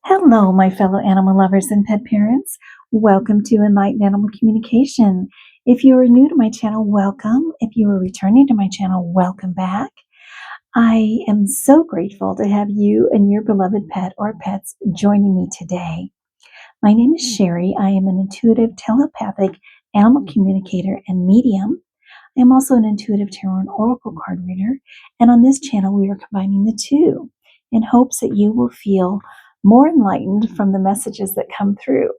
Hello, my fellow animal lovers and pet parents. Welcome to Enlightened Animal Communication. If you are new to my channel, welcome. If you are returning to my channel, welcome back. I am so grateful to have you and your beloved pet or pets joining me today. My name is Sherry. I am an intuitive telepathic animal communicator and medium. I am also an intuitive tarot and oracle card reader. And on this channel, we are combining the two in hopes that you will feel more enlightened from the messages that come through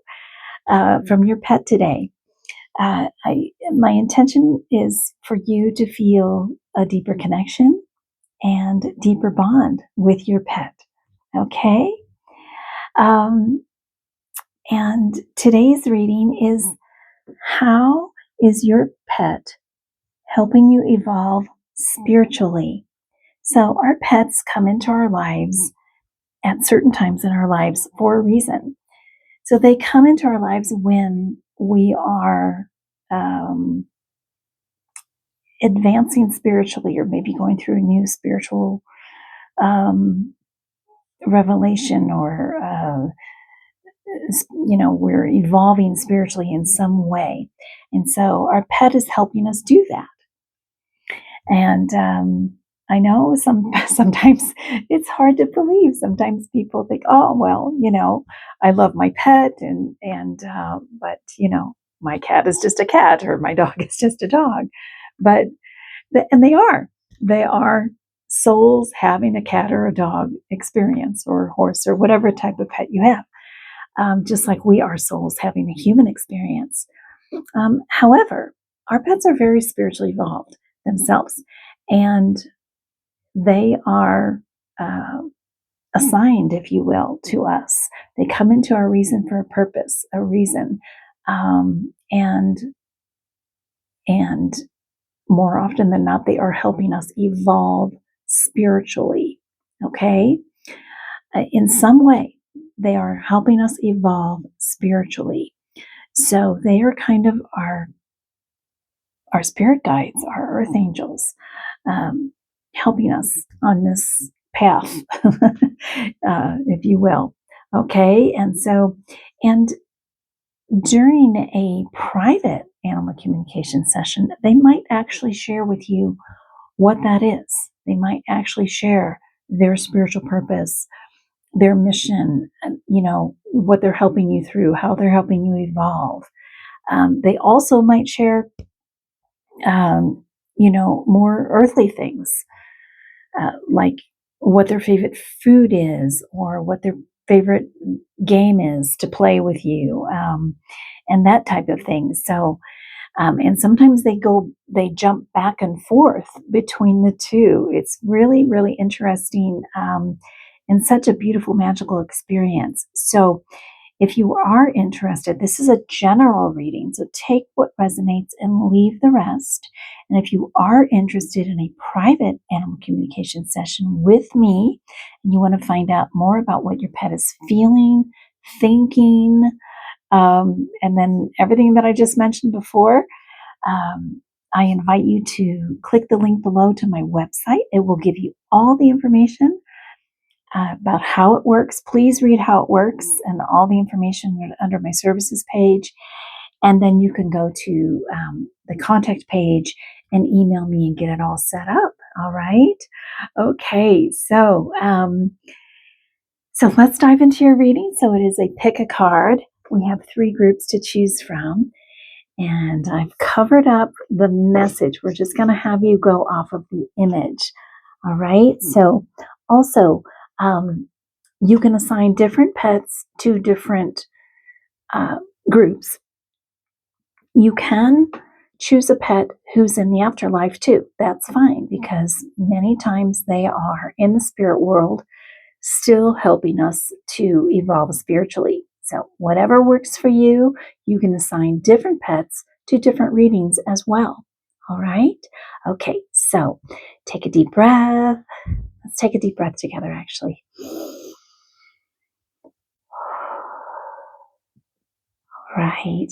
from your pet today. My intention is for you to feel a deeper connection and deeper bond with your pet. Okay? And today's reading is, how is your pet helping you evolve spiritually? So our pets come into our lives at certain times in our lives for a reason. So they come into our lives when we are advancing spiritually, or maybe going through a new spiritual revelation, or we're evolving spiritually in some way. And so our pet is helping us do that. And I know sometimes it's hard to believe. Sometimes people think, oh, well, I love my pet, but my cat is just a cat, or my dog is just a dog. But and they are souls having a cat or a dog experience, or a horse, or whatever type of pet you have. Just like we are souls having a human experience. However, our pets are very spiritually evolved themselves, and they are assigned, if you will, to us. They come into our reason for a purpose, a reason, and more often than not, they are helping us evolve spiritually. Okay, in some way, they are helping us evolve spiritually. So they are kind of our spirit guides, our earth angels, helping us on this path, if you will. Okay, and during a private animal communication session, they might actually share with you what that is. They might actually share their spiritual purpose, their mission, what they're helping you through, how they're helping you evolve. They also might share more earthly things, like what their favorite food is, or what their favorite game is to play with you, and that type of thing. So, and sometimes they jump back and forth between the two. It's really, really interesting, and such a beautiful, magical experience. So, if you are interested, this is a general reading, so take what resonates and leave the rest. And if you are interested in a private animal communication session with me, and you want to find out more about what your pet is feeling, thinking, and then everything that I just mentioned before, I invite you to click the link below to my website. It will give you all the information about how it works. Please read how it works and all the information under my services page. And then you can go to the contact page and email me and get it all set up. All right. Okay. So let's dive into your reading. So it is a pick a card. We have 3 groups to choose from. And I've covered up the message. We're just going to have you go off of the image. All right. So also, you can assign different pets to different groups. You can choose a pet who's in the afterlife too. That's fine, because many times they are in the spirit world, still helping us to evolve spiritually. So whatever works for you, you can assign different pets to different readings as well. All right? Okay, so take a deep breath. Let's take a deep breath together, actually. Right.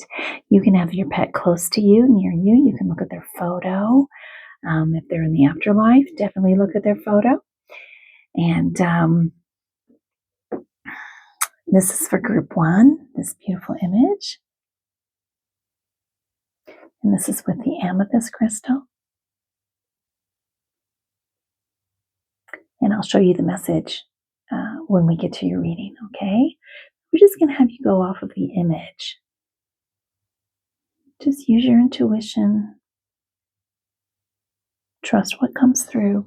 You can have your pet close to you, near you. You can look at their photo. If they're in the afterlife, definitely look at their photo. And This is for group 1, this beautiful image. And this is with the amethyst crystal. And I'll show you the message when we get to your reading, okay? We're just going to have you go off of the image. Just use your intuition. Trust what comes through.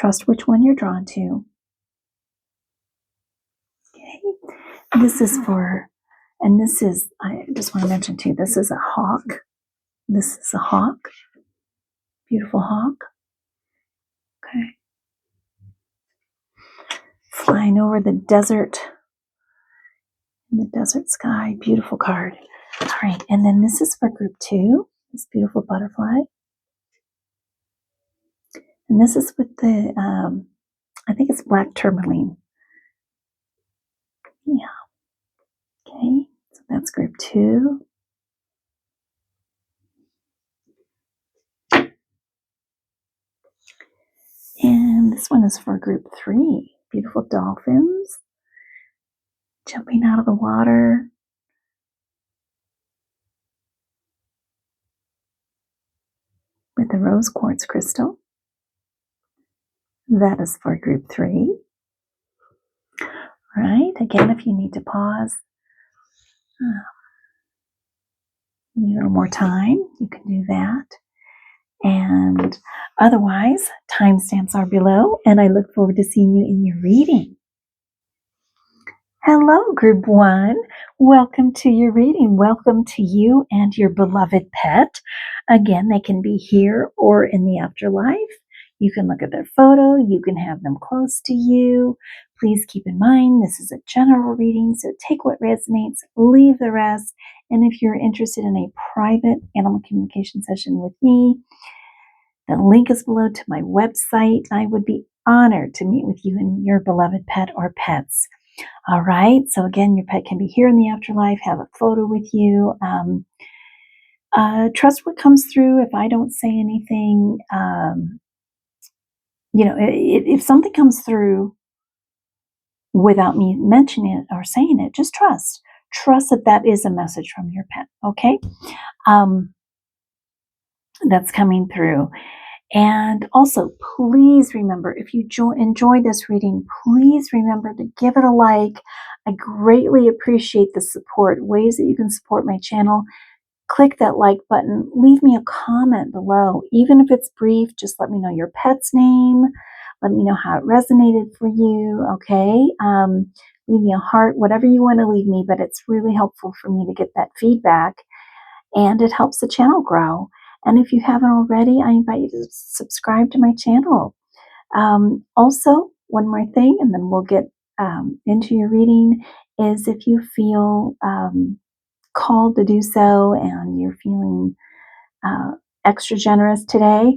Trust which one you're drawn to. Okay? This is for, and this is, I just want to mention too, this is a hawk. This is a hawk. Beautiful hawk. Okay. Flying over the desert, in the desert sky. Beautiful card. All right. And then this is for group 2, this beautiful butterfly. And this is with the, I think it's black tourmaline. Yeah. Okay. So that's group 2. And this one is for group 3. Beautiful dolphins jumping out of the water. With the rose quartz crystal. That is for group 3. All right. Again, if you need to pause, need a little more time, you can do that. And otherwise, timestamps are below, and I look forward to seeing you in your reading. Hello, Group 1. Welcome to your reading. Welcome to you and your beloved pet. Again, they can be here or in the afterlife. You can look at their photo. You can have them close to you. Please keep in mind, this is a general reading, so take what resonates, leave the rest. And if you're interested in a private animal communication session with me, the link is below to my website. I would be honored to meet with you and your beloved pet or pets. All right. So again, your pet can be here in the afterlife, have a photo with you. Trust what comes through. If I don't say anything, if something comes through without me mentioning it or saying it, just trust. Trust that that is a message from your pet. Okay. That's coming through. And also, please remember, if you enjoy this reading, please remember to give it a like. I greatly appreciate the support. Ways that you can support my channel. Click that like button. Leave me a comment below. Even if it's brief, just let me know your pet's name. Let me know how it resonated for you, okay? Leave me a heart, whatever you want to leave me, but it's really helpful for me to get that feedback, and it helps the channel grow. And if you haven't already, I invite you to subscribe to my channel. Also, one more thing, and then we'll get into your reading, is if you feel called to do so and you're feeling extra generous today,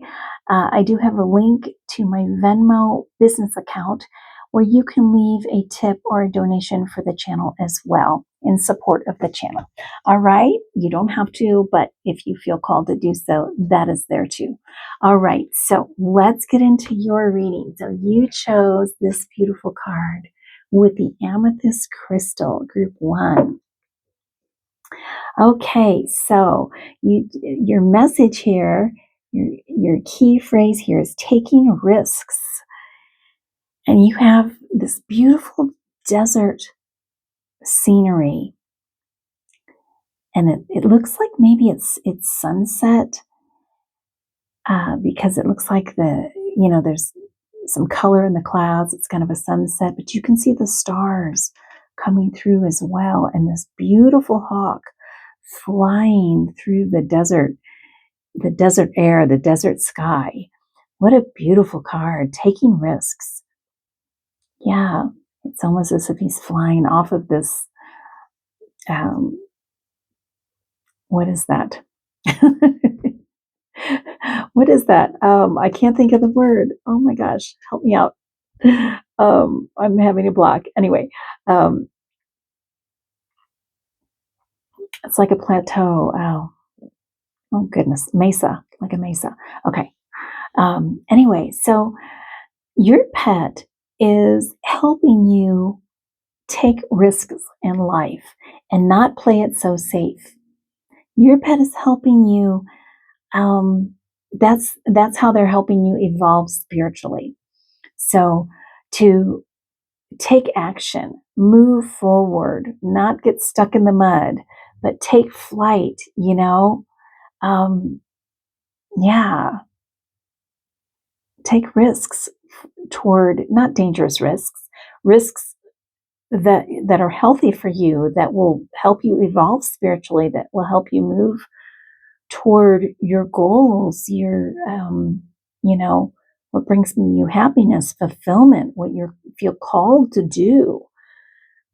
I do have a link to my Venmo business account where you can leave a tip or a donation for the channel as well in support of the channel. All right. You don't have to, but if you feel called to do so, that is there too. All right. So let's get into your reading. So you chose this beautiful card with the amethyst crystal, group 1. Okay. So your message here, your key phrase here is taking risks. And you have this beautiful desert scenery. And it looks like maybe it's sunset because it looks like there's some color in the clouds. It's kind of a sunset, but you can see the stars coming through as well. And this beautiful hawk flying through the desert air, the desert sky. What a beautiful card, taking risks. Yeah, it's almost as if he's flying off of this, what is that? What is that? I can't think of the word. Oh my gosh, help me out. I'm having a block. Anyway, it's like a plateau. Oh goodness, mesa, like a mesa. Okay. Anyway, so your pet is helping you take risks in life and not play it so safe. Your pet is helping you. That's how they're helping you evolve spiritually. So to take action, move forward, not get stuck in the mud, but take flight, yeah, take risks toward not dangerous risks that are healthy for you, that will help you evolve spiritually, that will help you move toward your goals, you know, what brings you happiness, fulfillment, what you feel called to do.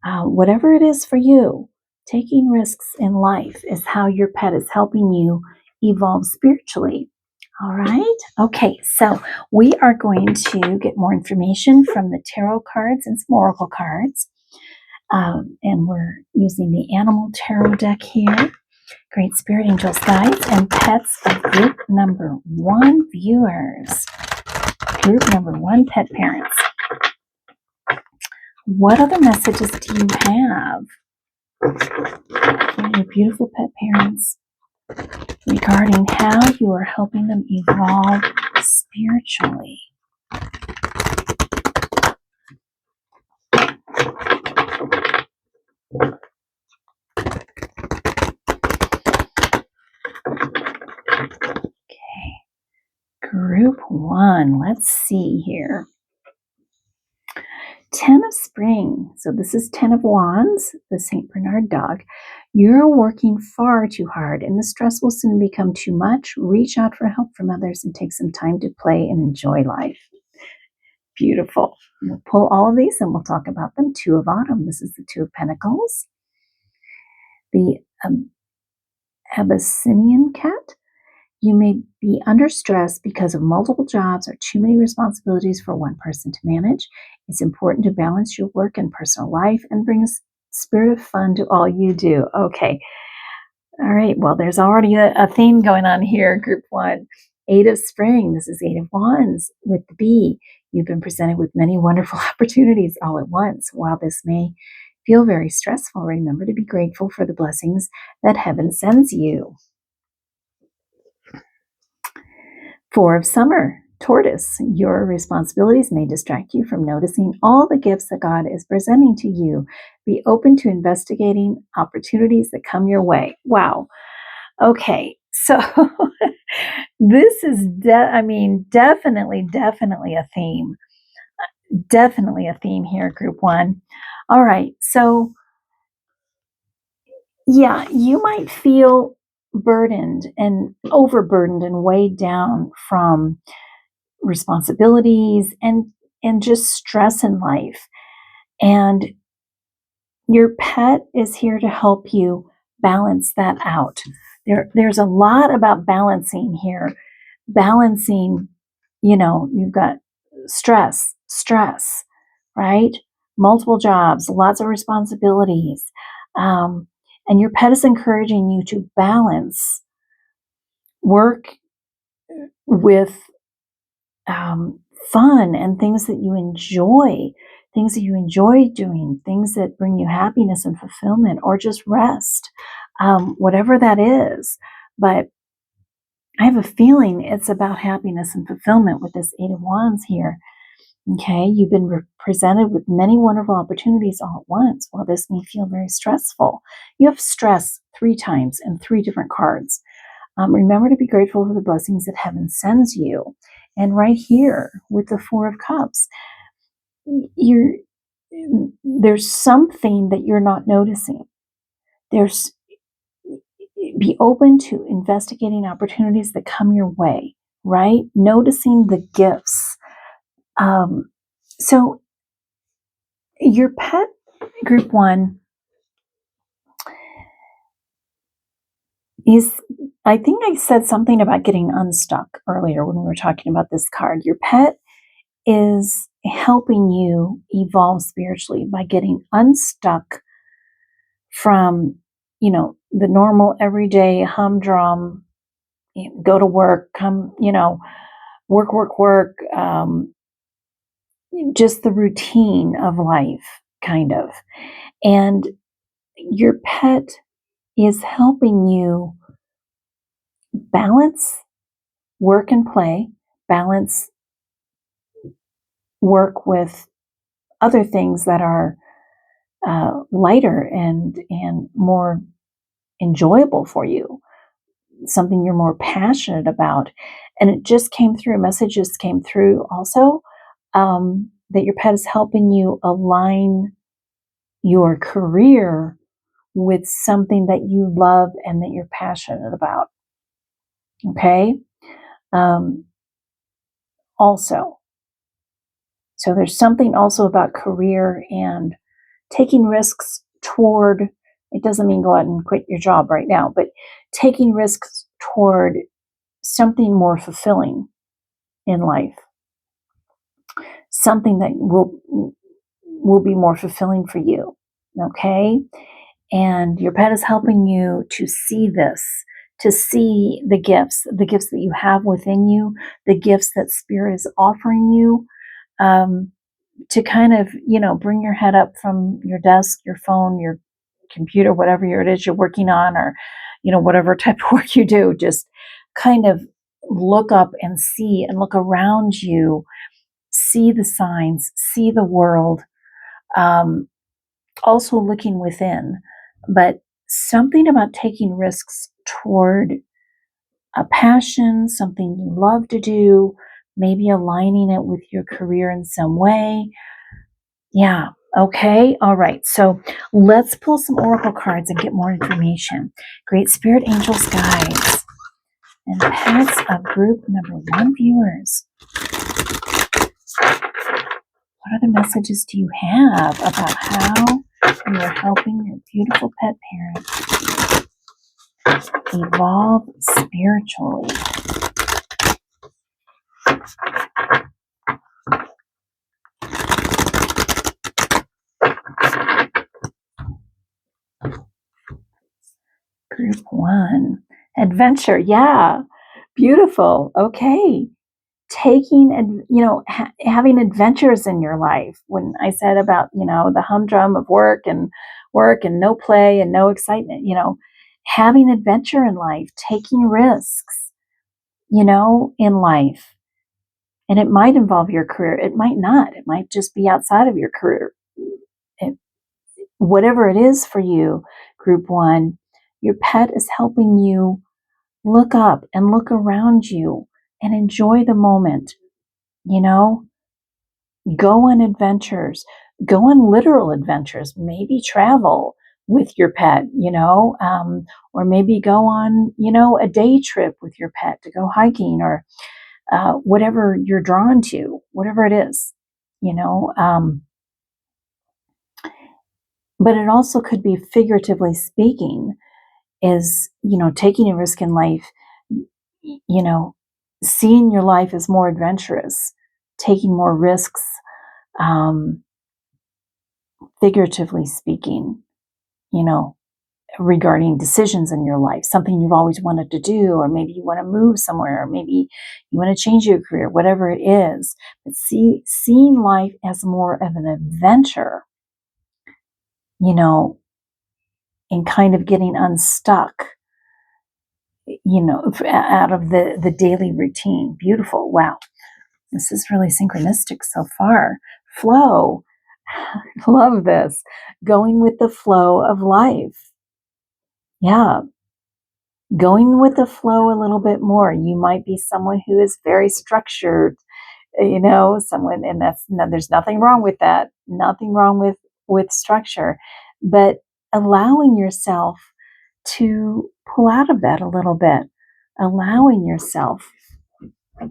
Whatever it is for you, taking risks in life is how your pet is helping you evolve spiritually. All right. Okay. So we are going to get more information from the tarot cards and some oracle cards. And we're using the animal tarot deck here. Great spirit angels, guides, and pets of group number 1 viewers. Group number 1 pet parents. What other messages do you have for your beautiful pet parents regarding how you are helping them evolve spiritually? Okay, group 1, let's see here. 10 of Spring. So this is 10 of Wands, the St. Bernard dog. You're working far too hard and the stress will soon become too much. Reach out for help from others and take some time to play and enjoy life. Beautiful. We'll pull all of these and we'll talk about them. 2 of Autumn. This is the 2 of Pentacles. The Abyssinian cat. You may be under stress because of multiple jobs or too many responsibilities for one person to manage. It's important to balance your work and personal life and bring a spirit of fun to all you do. Okay. All right. Well, there's already a theme going on here, group 1. 8 of Spring. This is 8 of Wands with the bee. You've been presented with many wonderful opportunities all at once. While this may feel very stressful, remember to be grateful for the blessings that heaven sends you. 4 of Summer, Tortoise. Your responsibilities may distract you from noticing all the gifts that God is presenting to you. Be open to investigating opportunities that come your way. Wow. Okay. So this is, definitely a theme. Definitely a theme here, group 1. All right. So, yeah, you might feel burdened and overburdened and weighed down from responsibilities and just stress in life. And your pet is here to help you balance that out. There's a lot about balancing here. Balancing, you've got stress, right? Multiple jobs, lots of responsibilities. And your pet is encouraging you to balance work with fun and things that you enjoy doing, things that bring you happiness and fulfillment, or just rest, whatever that is. But I have a feeling it's about happiness and fulfillment with this 8 of Wands here. Okay, you've been presented with many wonderful opportunities all at once. While this may feel very stressful, you have stress 3 times in 3 different cards. Remember to be grateful for the blessings that heaven sends you. And right here with the 4 of Cups, there's something that you're not noticing. Be open to investigating opportunities that come your way, right? Noticing the gifts. So your pet, group 1, is, I think I said something about getting unstuck earlier when we were talking about this card. Your pet is helping you evolve spiritually by getting unstuck from, the normal everyday humdrum, go to work, come, work, just the routine of life. kind of. And your pet is helping you balance work and play, balance work with other things that are lighter and more enjoyable for you, something you're more passionate about. And it just came through, messages came through also, that your pet is helping you align your career with something that you love and that you're passionate about. Okay? Also, so there's something also about career and taking risks toward, it doesn't mean go out and quit your job right now, but taking risks toward something more fulfilling in life, something that will be more fulfilling for you. Okay? And your pet is helping you to see this, to see the gifts that you have within you, the gifts that Spirit is offering you, to kind of, bring your head up from your desk, your phone, your computer, whatever it is you're working on, or, whatever type of work you do, just kind of look up and see and look around you, see the signs, see the world, also looking within. But something about taking risks toward a passion, something you love to do, maybe aligning it with your career in some way. Yeah. Okay. All right. So let's pull some oracle cards and get more information. Great Spirit, Angels, Guides, and pets of group number 1 viewers. What other messages do you have about how you are helping your beautiful pet parent evolve spiritually? Group 1, adventure. Yeah, beautiful. Okay. Taking and having adventures in your life. When I said about the humdrum of work and no play and no excitement, having adventure in life, taking risks, in life. And it might involve your career. It might not. It might just be outside of your career. Whatever it is for you, group 1, your pet is helping you look up and look around you and enjoy the moment. Go on adventures, go on literal adventures, maybe travel with your pet, or maybe go on, a day trip with your pet to go hiking, or whatever you're drawn to, whatever it is, but it also could be, figuratively speaking, is, taking a risk in life, seeing your life as more adventurous, taking more risks, figuratively speaking, regarding decisions in your life, something you've always wanted to do, or maybe you want to move somewhere, or maybe you want to change your career, whatever it is. But seeing life as more of an adventure, and kind of getting unstuck, out of the daily routine. Beautiful. Wow. This is really synchronistic so far. Flow. Love this. Going with the flow of life. Yeah. Going with the flow a little bit more. You might be someone who is very structured, someone, and there's nothing wrong with that. Nothing wrong with structure, but allowing yourself to pull out of that a little bit, allowing yourself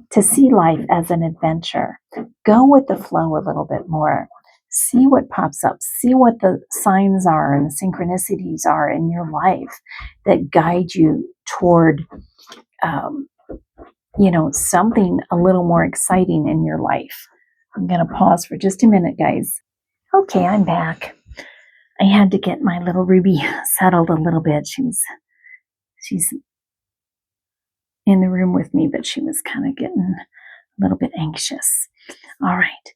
to see life as an adventure. Go with the flow a little bit more. See what pops up. See what the signs are and the synchronicities are in your life that guide you toward, something a little more exciting in your life. I'm going to pause for just a minute, guys. Okay, I'm back. I had to get my little Ruby settled a little bit. She's in the room with me, but she was kind of getting a little bit anxious. All right.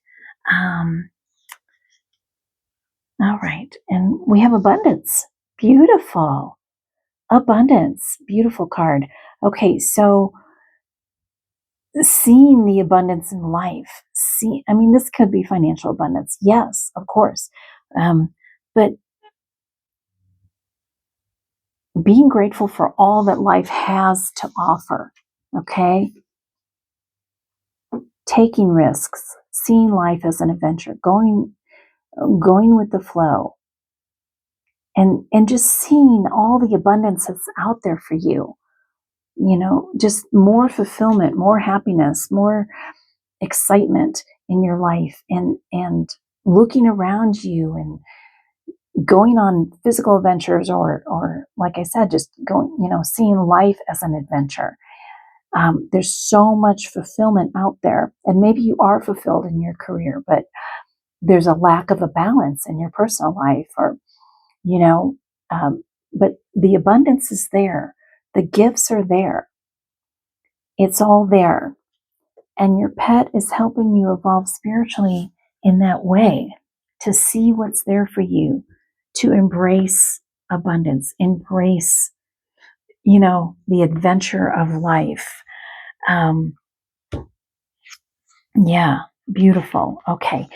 All right. And we have abundance. Beautiful. Abundance. Beautiful card. Okay. So seeing the abundance in life, this could be financial abundance. Yes, of course. But being grateful for all that life has to offer. Okay. Taking risks, seeing life as an adventure, going with the flow, and just seeing all the abundance that's out there for you. Just more fulfillment, more happiness, more excitement in your life, and looking around you and going on physical adventures, or like I said, just going, seeing life as an adventure. There's so much fulfillment out there, and maybe you are fulfilled in your career, but there's a lack of a balance in your personal life, or you know, but the abundance is there. The gifts are there. It's all there. And your pet is helping you evolve spiritually in that way, to see what's there for you, to embrace abundance, embrace, the adventure of life. Yeah, beautiful. Okay.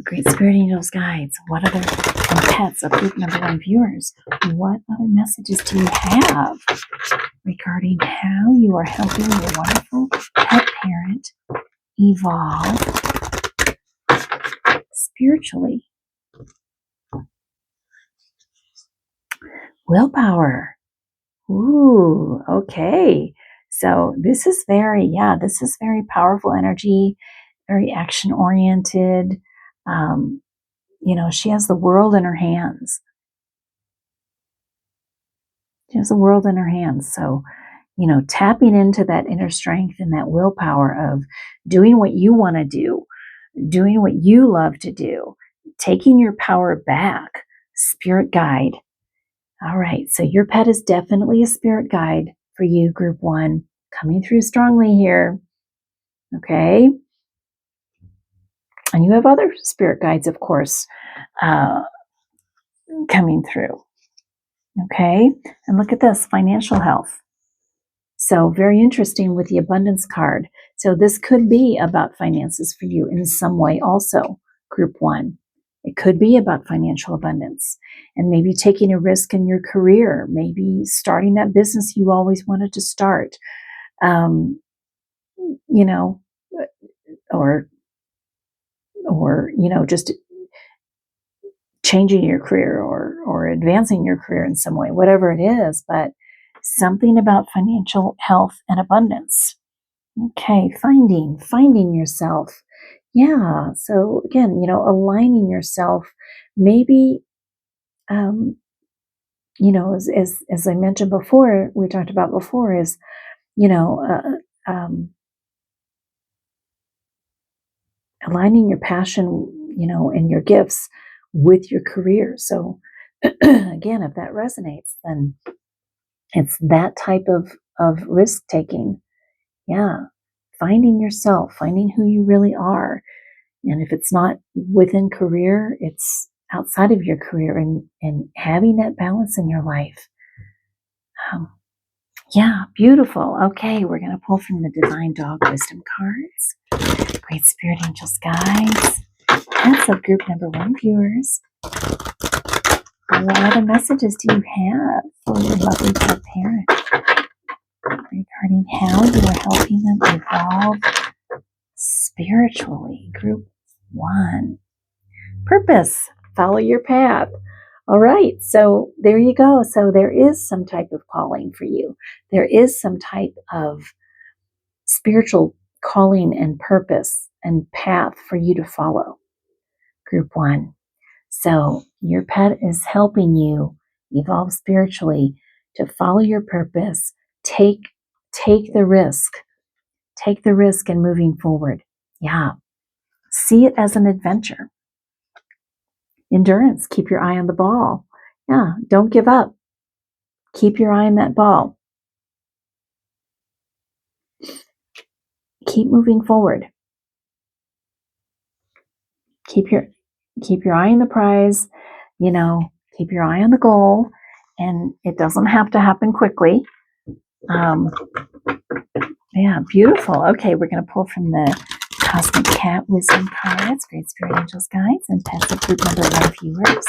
Great Spirit Angels, guides, what other, and pets of group number 1 viewers, what other messages do you have regarding how you are helping your wonderful pet parent evolve spiritually? Willpower. Ooh, okay. So this is very powerful energy, very action oriented. She has the world in her hands. She has the world in her hands. So, tapping into that inner strength and that willpower of doing what you want to do, doing what you love to do, taking your power back, spirit guide. All right. So your pet is definitely a spirit guide for you, group 1, coming through strongly here. Okay. And you have other spirit guides, of course, coming through. Okay. And look at this, financial health. So very interesting with the abundance card. So this could be about finances for you in some way also, group 1. It could be about financial abundance, and maybe taking a risk in your career, maybe starting that business you always wanted to start, or just changing your career, or advancing your career in some way, whatever it is, but something about financial health and abundance. Okay, finding yourself. Yeah, so again, aligning yourself, maybe, as I mentioned before, we talked about before, is, aligning your passion, and your gifts with your career. So again, if that resonates, then it's that type of risk taking. Yeah, finding yourself, finding who you really are. And if it's not within career, it's outside of your career, and having that balance in your life. Yeah, beautiful. Okay, we're going to pull from the Divine Dog Wisdom cards. Great Spirit Angels, guides, and subgroup number 1 viewers. What other messages do you have for your lovely pet parent regarding how you are helping them evolve spiritually? Group 1. Purpose. Follow your path. All right. So there you go. So there is some type of calling for you. There is some type of spiritual calling and purpose and path for you to follow. Group 1. So your pet is helping you evolve spiritually to follow your purpose. Take the risk. Take the risk in moving forward. Yeah. See it as an adventure. Endurance. Keep your eye on the ball. Yeah. Don't give up. Keep your eye on that ball. Keep moving forward. keep your eye on the prize, keep your eye on the goal, and it doesn't have to happen quickly. Yeah, beautiful. Okay, we're going to pull from the Cosmic Cat Wisdom cards, Great Spirit Angels Guides, and Pets of Group Number 1 viewers.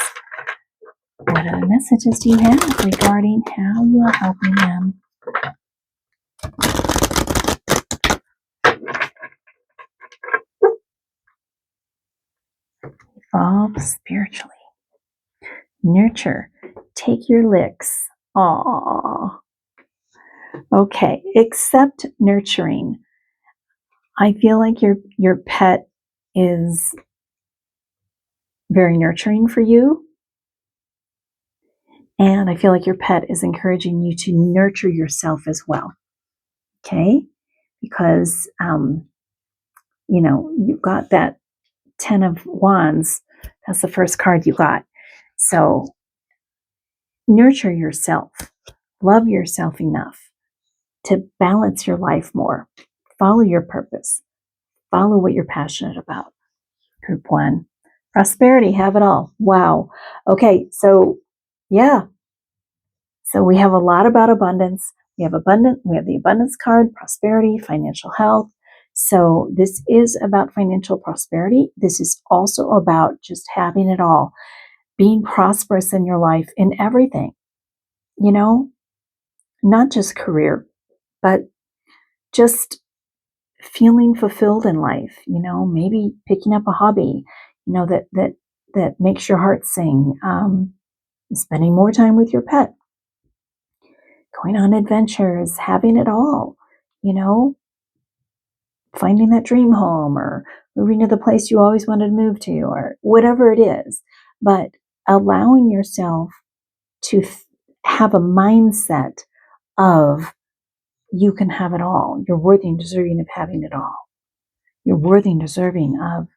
What other messages do you have regarding how you are helping them? Evolve spiritually. Nurture. Take your licks. Aww. Okay, accept nurturing. I feel like your pet is very nurturing for you. And I feel like your pet is encouraging you to nurture yourself as well. Okay? Because, you've got that 10 of Wands. That's the first card you got. So nurture yourself. Love yourself enough to balance your life more. Follow your purpose. Follow what you're passionate about. Group 1. Prosperity, have it all. Wow. Okay, so yeah. So we have a lot about abundance. We have the abundance card, prosperity, financial health. So this is about financial prosperity. This is also about just having it all, being prosperous in your life in everything, not just career, but just feeling fulfilled in life, maybe picking up a hobby, that makes your heart sing, spending more time with your pet, going on adventures, having it all, finding that dream home or moving to the place you always wanted to move to or whatever it is, but allowing yourself to have a mindset of you can have it all. You're worthy and deserving of having it all. You're worthy and deserving of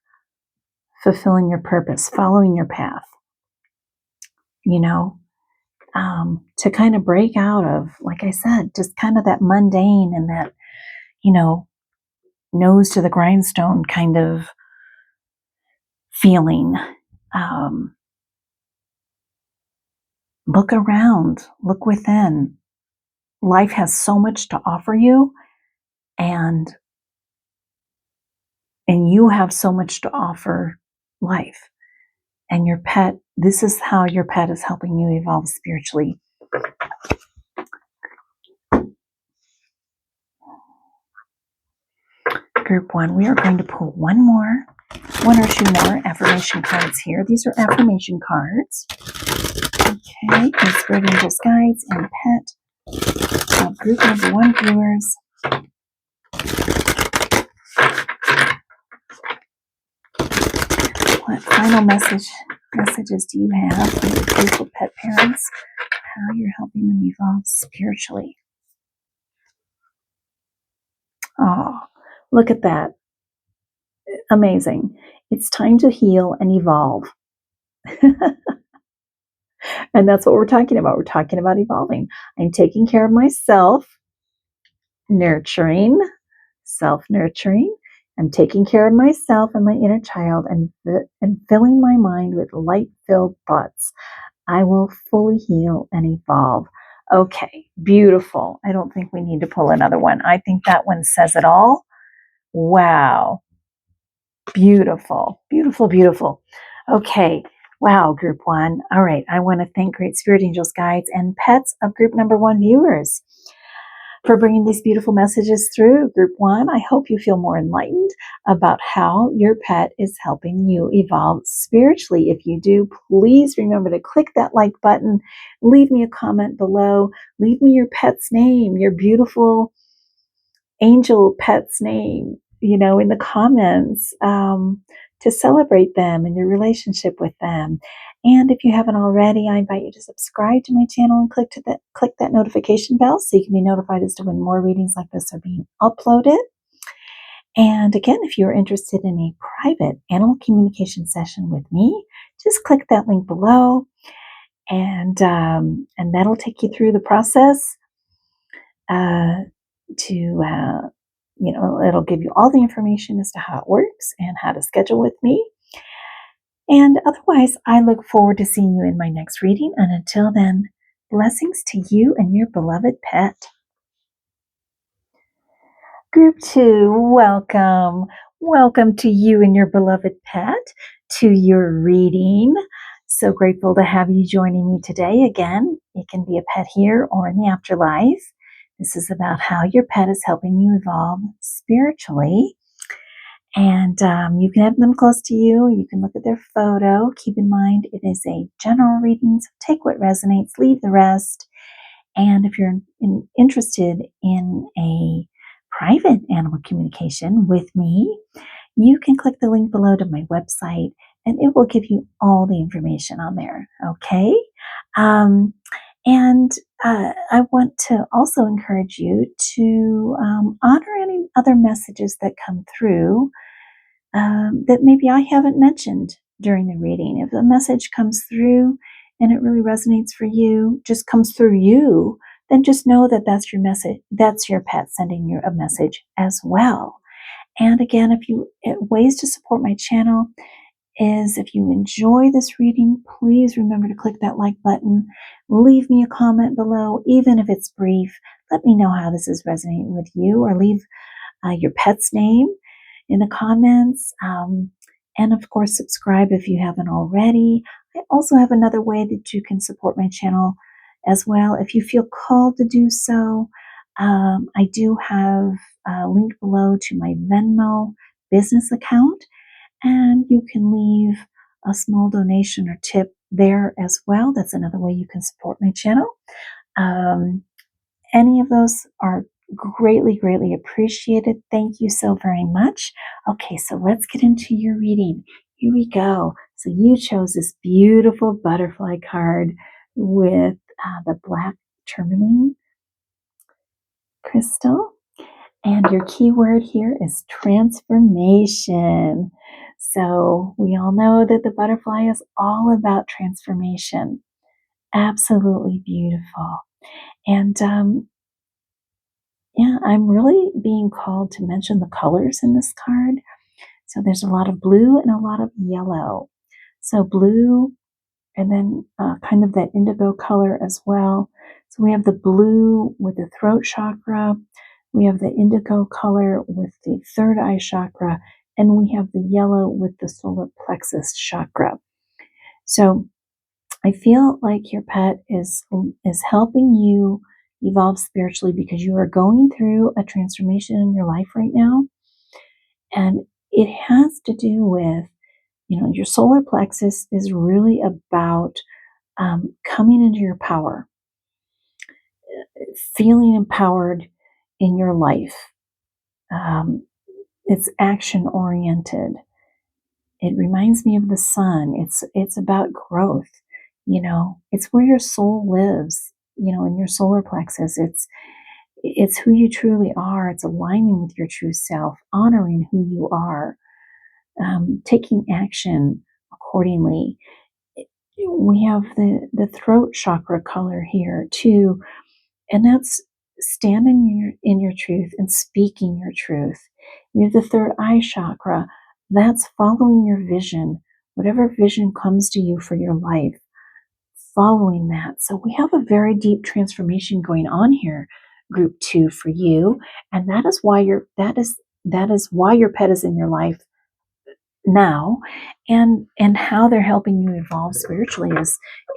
fulfilling your purpose, following your path, to kind of break out of, like I said, just kind of that mundane and that, nose to the grindstone kind of feeling. Look around, look within. Life has so much to offer you, and you have so much to offer life. And your pet, this is how your pet is helping you evolve spiritually. Group 1, we are going to pull one or two more affirmation cards here. These are affirmation cards. Okay, and Spirit Angels Guides and Pet of Group Number 1 viewers. What final messages do you have for your beautiful pet parents? How you're helping them evolve spiritually. Oh, look at that. Amazing. It's time to heal and evolve. And that's what we're talking about. We're talking about evolving. I'm taking care of myself, nurturing, self-nurturing. I'm taking care of myself and my inner child and filling my mind with light-filled thoughts. I will fully heal and evolve. Okay, beautiful. I don't think we need to pull another one. I think that one says it all. Wow. Beautiful, beautiful, beautiful. Okay. Wow, Group 1. All right. I want to thank Great Spirit Angels Guides and Pets of Group Number 1 viewers for bringing these beautiful messages through. Group 1, I hope you feel more enlightened about how your pet is helping you evolve spiritually. If you do, please remember to click that like button, leave me a comment below, leave me your pet's name, your beautiful angel pet's name, in the comments, to celebrate them and your relationship with them. And if you haven't already, I invite you to subscribe to my channel and click that notification bell so you can be notified as to when more readings like this are being uploaded. And again, if you're interested in a private animal communication session with me, just click that link below, and that'll take you through the process. To, it'll give you all the information as to how it works and how to schedule with me. And if you haven't already, I invite you to subscribe to my channel and click that notification bell so you can be notified as to when more readings like this are being uploaded. And again, if you're interested in a private animal communication session with me, just click that link below. And that'll take you through the process to it'll give you all the information as to how it works and how to schedule with me. And otherwise, I look forward to seeing you in my next reading. And until then, blessings to you and your beloved pet. Group 2, welcome. Welcome to you and your beloved pet to your reading. So grateful to have you joining me today. Again, it can be a pet here or in the afterlife. This is about how your pet is helping you evolve spiritually. And you can have them close to you. You can look at their photo. Keep in mind, it is a general reading, so take what resonates, leave the rest. And if you're interested in a private animal communication with me, you can click the link below to my website and it will give you all the information on there. Okay. And I want to also encourage you to honor any other messages that come through that maybe I haven't mentioned during the reading. If a message comes through and it really resonates for you, just comes through you, then just know that that's your message. That's your pet sending you a message as well. And again, ways to support my channel is if you enjoy this reading, please remember to click that like button. Leave me a comment below, even if it's brief. Let me know how this is resonating with you, or leave your pet's name in the comments. And of course, subscribe if you haven't already. I also have another way that you can support my channel as well. If you feel called to do so, I do have a link below to my Venmo business account, and you can leave a small donation or tip there as well. That's another way you can support my channel. Any of those are greatly, greatly appreciated. Thank you so very much. Okay, so let's get into your reading. Here we go. So you chose this beautiful butterfly card with the black tourmaline crystal. And your keyword here is transformation. So we all know that the butterfly is all about transformation. Absolutely beautiful. And yeah, I'm really being called to mention the colors in this card. So there's a lot of blue and a lot of yellow. So blue and then kind of that indigo color as well. So we have the blue with the throat chakra. We have the indigo color with the third eye chakra. And we have the yellow with the solar plexus chakra. So I feel like your pet is helping you evolve spiritually because you are going through a transformation in your life right now. And it has to do with, your solar plexus is really about coming into your power, feeling empowered in your life. It's action oriented. It reminds me of the sun. It's about growth. It's where your soul lives, in your solar plexus. It's who you truly are. It's aligning with your true self, honoring who you are, taking action accordingly. We have the throat chakra color here too, and that's standing in your truth and speaking your truth. We have the third eye chakra. That's following your vision, whatever vision comes to you for your life, following that. So we have a very deep transformation going on here, group 2 for you, and that is why why your pet is in your life now, and how they're helping you evolve spiritually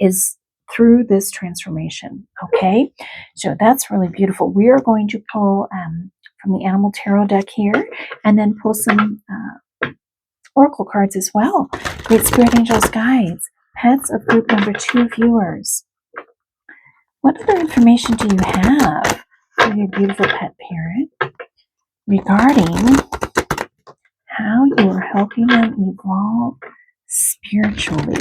is through this transformation. Okay, so that's really beautiful. We are going to pull from the Animal Tarot deck here, and then pull some oracle cards as well. Great Spirit Angels, guides, pets of group number 2 viewers. What other information do you have for your beautiful pet parent regarding how you are helping them evolve spiritually?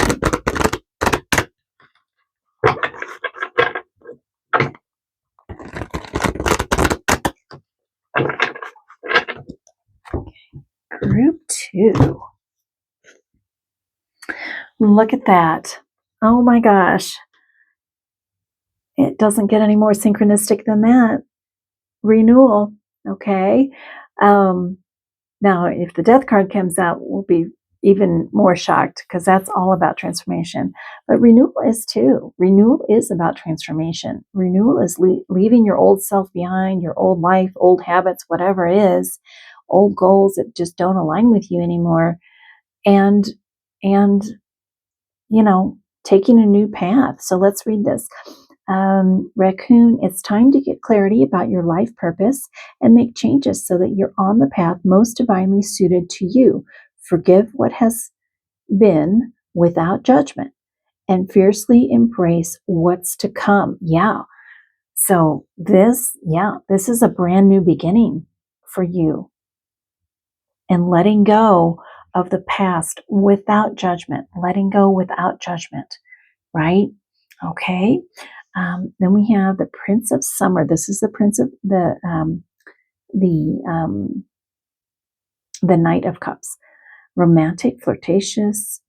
Group 2. Look at that. Oh my gosh. It doesn't get any more synchronistic than that. Renewal. Okay. Now, if the death card comes out, we'll be even more shocked because that's all about transformation. But renewal is too. Renewal is about transformation. Renewal is leaving your old self behind, your old life, old habits, whatever it is, old goals that just don't align with you anymore. And, taking a new path. So let's read this. Raccoon, it's time to get clarity about your life purpose and make changes so that you're on the path most divinely suited to you. Forgive what has been without judgment and fiercely embrace what's to come. Yeah. So this is a brand new beginning for you, and letting go of the past without judgment, right? Okay. Then we have the Prince of Summer. This is the Prince of the Knight of Cups. Romantic, flirtatious,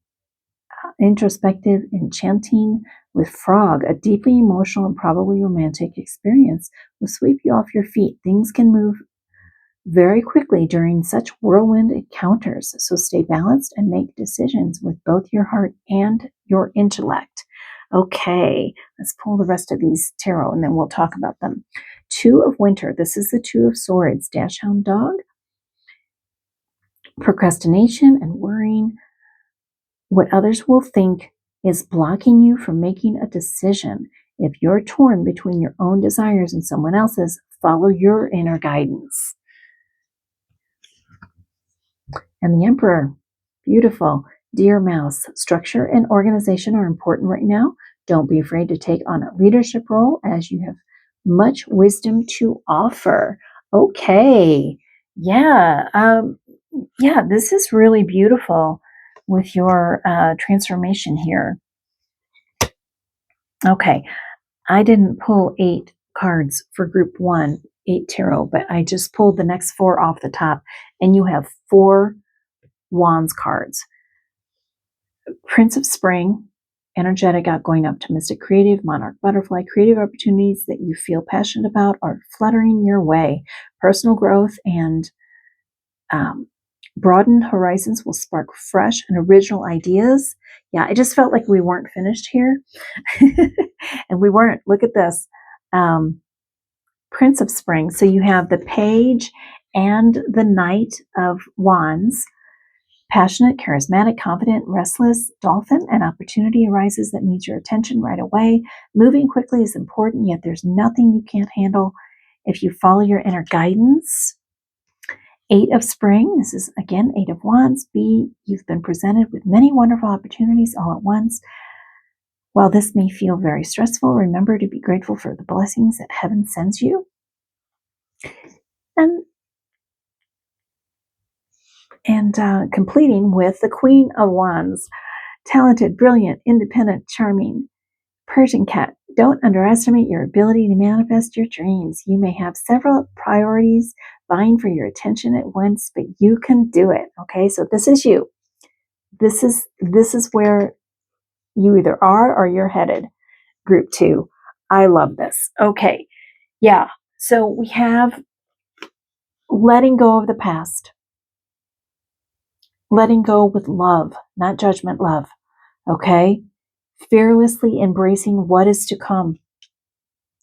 introspective, enchanting. With Frog, a deeply emotional and probably romantic experience will sweep you off your feet. Things can move very quickly during such whirlwind encounters, so stay balanced and make decisions with both your heart and your intellect. Okay, let's pull the rest of these tarot and then we'll talk about them. Two of Winter. This is the Two of Swords. Dachshund dog. Procrastination and worrying. What others will think is blocking you from making a decision. If you're torn between your own desires and someone else's, follow your inner guidance. And the Emperor, beautiful. Dear Mouse, structure and organization are important right now. Don't be afraid to take on a leadership role as you have much wisdom to offer. Okay. Yeah. This is really beautiful with your transformation here. Okay. I didn't pull 8 cards for group 1, 8 tarot, but I just pulled the next 4 off the top, and you have 4 Wands cards. Prince of Spring, energetic, outgoing, optimistic, creative, monarch, butterfly. Creative opportunities that you feel passionate about are fluttering your way. Personal growth and broadened horizons will spark fresh and original ideas. Yeah, I just felt like we weren't finished here. And we weren't. Look at this. Prince of Spring. So you have the Page and the Knight of Wands. Passionate, charismatic, confident, restless, dolphin. An opportunity arises that needs your attention right away. Moving quickly is important, yet there's nothing you can't handle if you follow your inner guidance. 8 of Spring. This is, again, 8 of Wands. You've been presented with many wonderful opportunities all at once. While this may feel very stressful, remember to be grateful for the blessings that heaven sends you. And completing with the Queen of Wands. Talented, brilliant, independent, charming, Persian cat. Don't underestimate your ability to manifest your dreams. You may have several priorities vying for your attention at once, but you can do it. Okay, so this is you. This is where you either are or you're headed. Group 2. I love this. Okay, yeah. So we have letting go of the past. Letting go with love, not judgment love. Okay? Fearlessly embracing what is to come.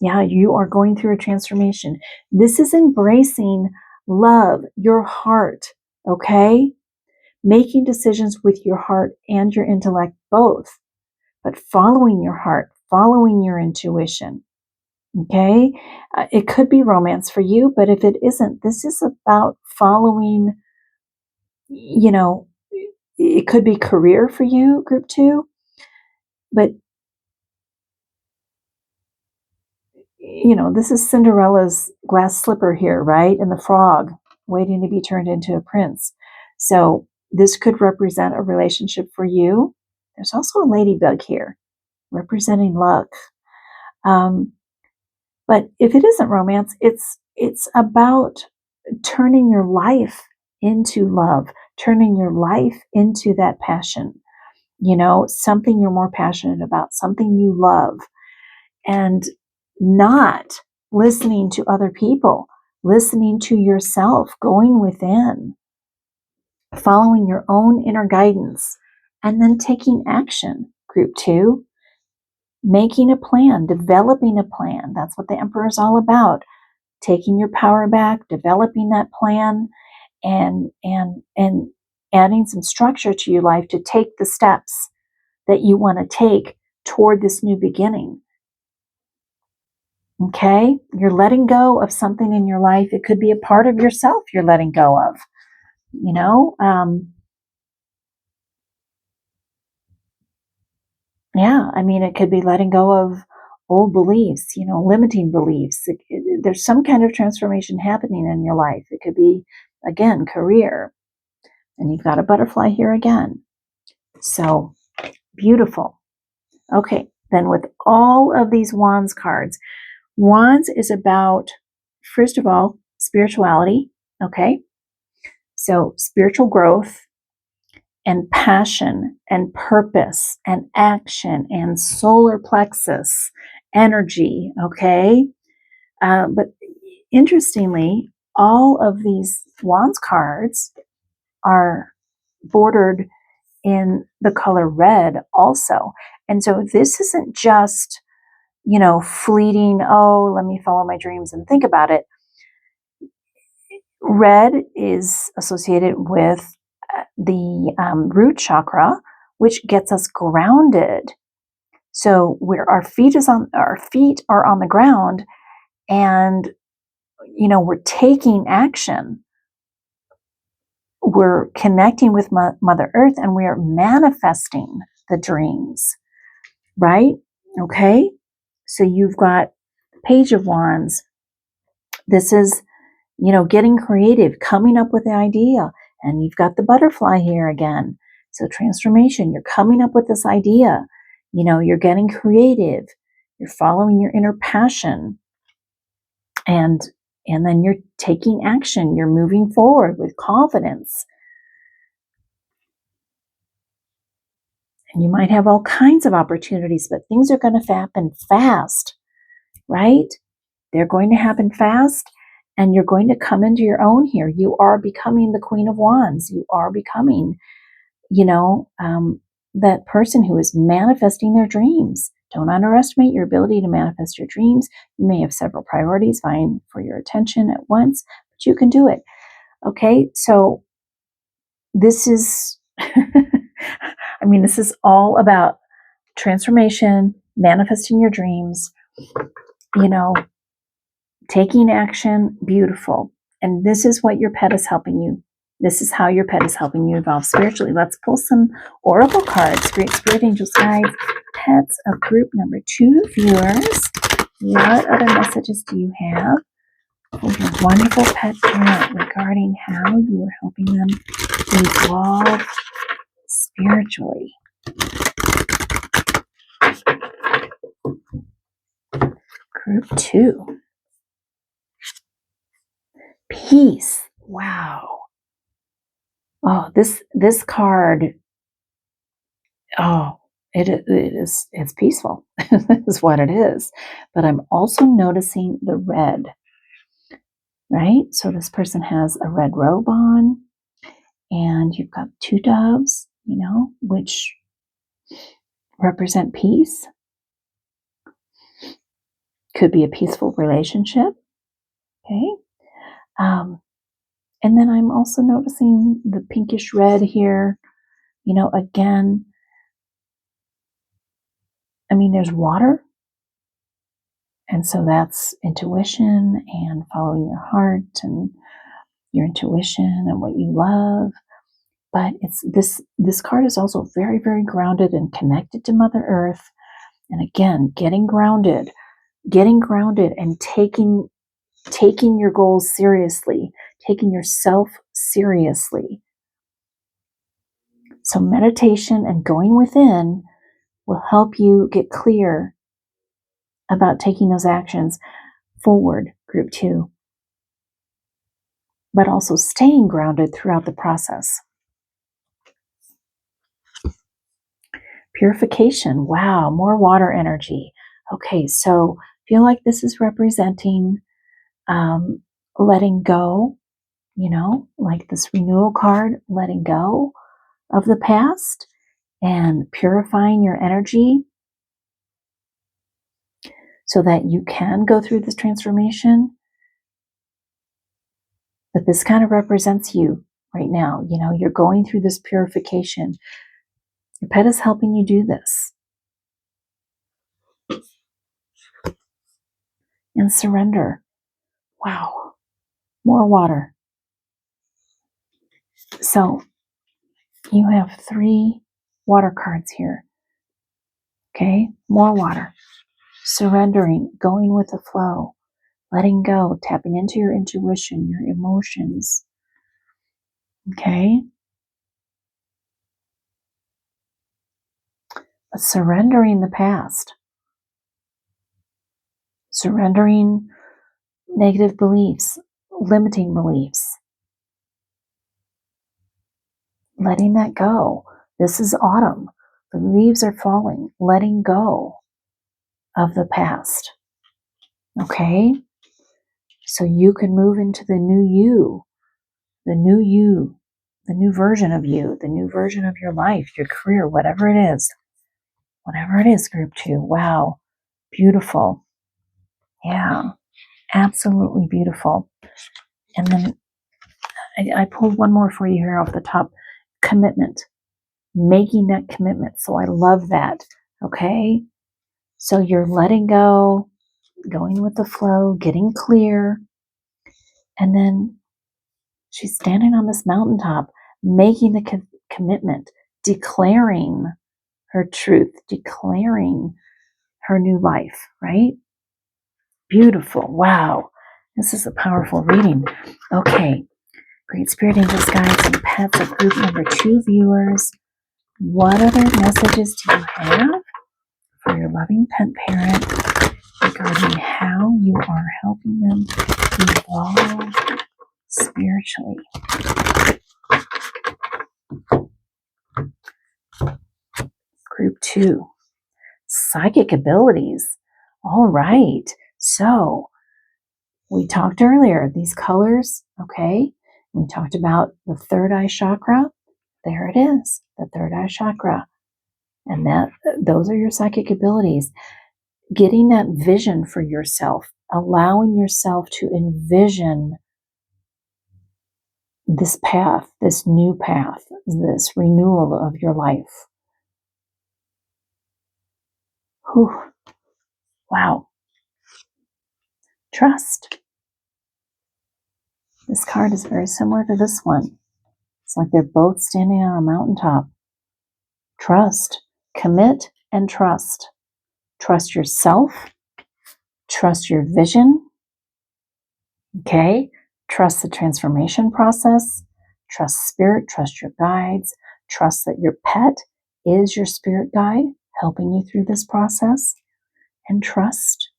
Yeah, you are going through a transformation. This is embracing love, your heart. Okay? Making decisions with your heart and your intellect both, but following your heart, following your intuition. Okay? It could be romance for you, but if it isn't, this is about following, it could be career for you, group 2, but this is Cinderella's glass slipper here, right? And the frog waiting to be turned into a prince. So this could represent a relationship for you. There's also a ladybug here representing luck. But if it isn't romance, it's about turning your life into love, turning your life into that passion, something you're more passionate about, something you love, and not listening to other people, listening to yourself, going within. following your own inner guidance, and then taking action. Group 2, making a plan, developing a plan. That's what the Emperor is all about. Taking your power back, developing that plan, and adding some structure to your life to take the steps that you want to take toward this new beginning. Okay? You're letting go of something in your life. It could be a part of yourself you're letting go of. You know, yeah, I mean, it could be letting go of old beliefs, limiting beliefs. There's some kind of transformation happening in your life. It could be, again, career. And you've got a butterfly here again. So beautiful. Okay, then with all of these Wands cards, Wands is about, first of all, spirituality. Okay, so spiritual growth and passion and purpose and action and solar plexus energy. Okay, but interestingly, all of these Wands cards are bordered in the color red also. And so this isn't just, fleeting, oh, let me follow my dreams and think about it. Red is associated with the root chakra, which gets us grounded. So where our feet are on the ground, and we're taking action. We're connecting with Mother Earth, and we are manifesting the dreams, right? Okay, so you've got Page of Wands. This is, getting creative, coming up with the idea, and you've got the butterfly here again. So transformation, you're coming up with this idea, you're getting creative, you're following your inner passion, and then you're taking action, you're moving forward with confidence. And you might have all kinds of opportunities, but things are going to happen fast, right? They're going to happen fast, and you're going to come into your own here. You are becoming the Queen of Wands. You are becoming, that person who is manifesting their dreams. Don't underestimate your ability to manifest your dreams. You may have several priorities vying for your attention at once, but you can do it. Okay, so this is, this is all about transformation, manifesting your dreams, taking action, beautiful. And this is what your pet is helping you. This is how your pet is helping you evolve spiritually. Let's pull some oracle cards. Great Spirit Angels, guides, pets of group number 2 viewers. What other messages do you have for your wonderful pet parent regarding how you are helping them evolve spiritually? Group 2. Peace. Wow. Oh, this card. Oh, it's peaceful. Is what it is. But I'm also noticing the red. Right? So this person has a red robe on, and you've got 2 doves, which represent peace. Could be a peaceful relationship. Okay. And then I'm also noticing the pinkish red here. Again, there's water. And so that's intuition and following your heart and your intuition and what you love. But it's this card is also very, very grounded and connected to Mother Earth. And again, getting grounded and taking your goals seriously, taking yourself seriously. So meditation and going within will help you get clear about taking those actions forward, group 2, but also staying grounded throughout the process. Purification. Wow, more water energy. Okay, so feel like this is representing letting go, like this renewal card, letting go of the past and purifying your energy so that you can go through this transformation. But this kind of represents you right now. You're going through this purification. Your pet is helping you do this. And surrender. Wow. More water. So you have 3 water cards here. Okay, more water. Surrendering, going with the flow, letting go, tapping into your intuition, your emotions. Okay? But surrendering the past. Surrendering negative beliefs, limiting beliefs. Letting that go. This is autumn. The leaves are falling. Letting go of the past. Okay? So you can move into the new you, the new version of you, the new version of your life, your career, whatever it is. Whatever it is, group 2. Wow. Beautiful. Yeah. Absolutely beautiful. And then I pulled one more for you here off the top. Commitment. Making that commitment. So I love that. Okay. So you're letting go, going with the flow, getting clear. And then she's standing on this mountaintop, making the commitment, declaring her truth, declaring her new life, right? Beautiful. Wow. This is a powerful reading. Okay. Great Spirit Angels, guides, and pets of group number 2 viewers. What other messages do you have for your loving pet parent regarding how you are helping them evolve spiritually? Group 2, psychic abilities. All right. So we talked earlier, these colors, okay? We talked about the third eye chakra. There it is, the third eye chakra. And those are your psychic abilities. Getting that vision for yourself, allowing yourself to envision this path, this new path, this renewal of your life. Whew. Wow. Trust. This card is very similar to this one. It's like they're both standing on a mountaintop. Trust. Commit and trust. Trust yourself. Trust your vision. Okay? Trust the transformation process. Trust spirit. Trust your guides. Trust that your pet is your spirit guide helping you through this process. And trust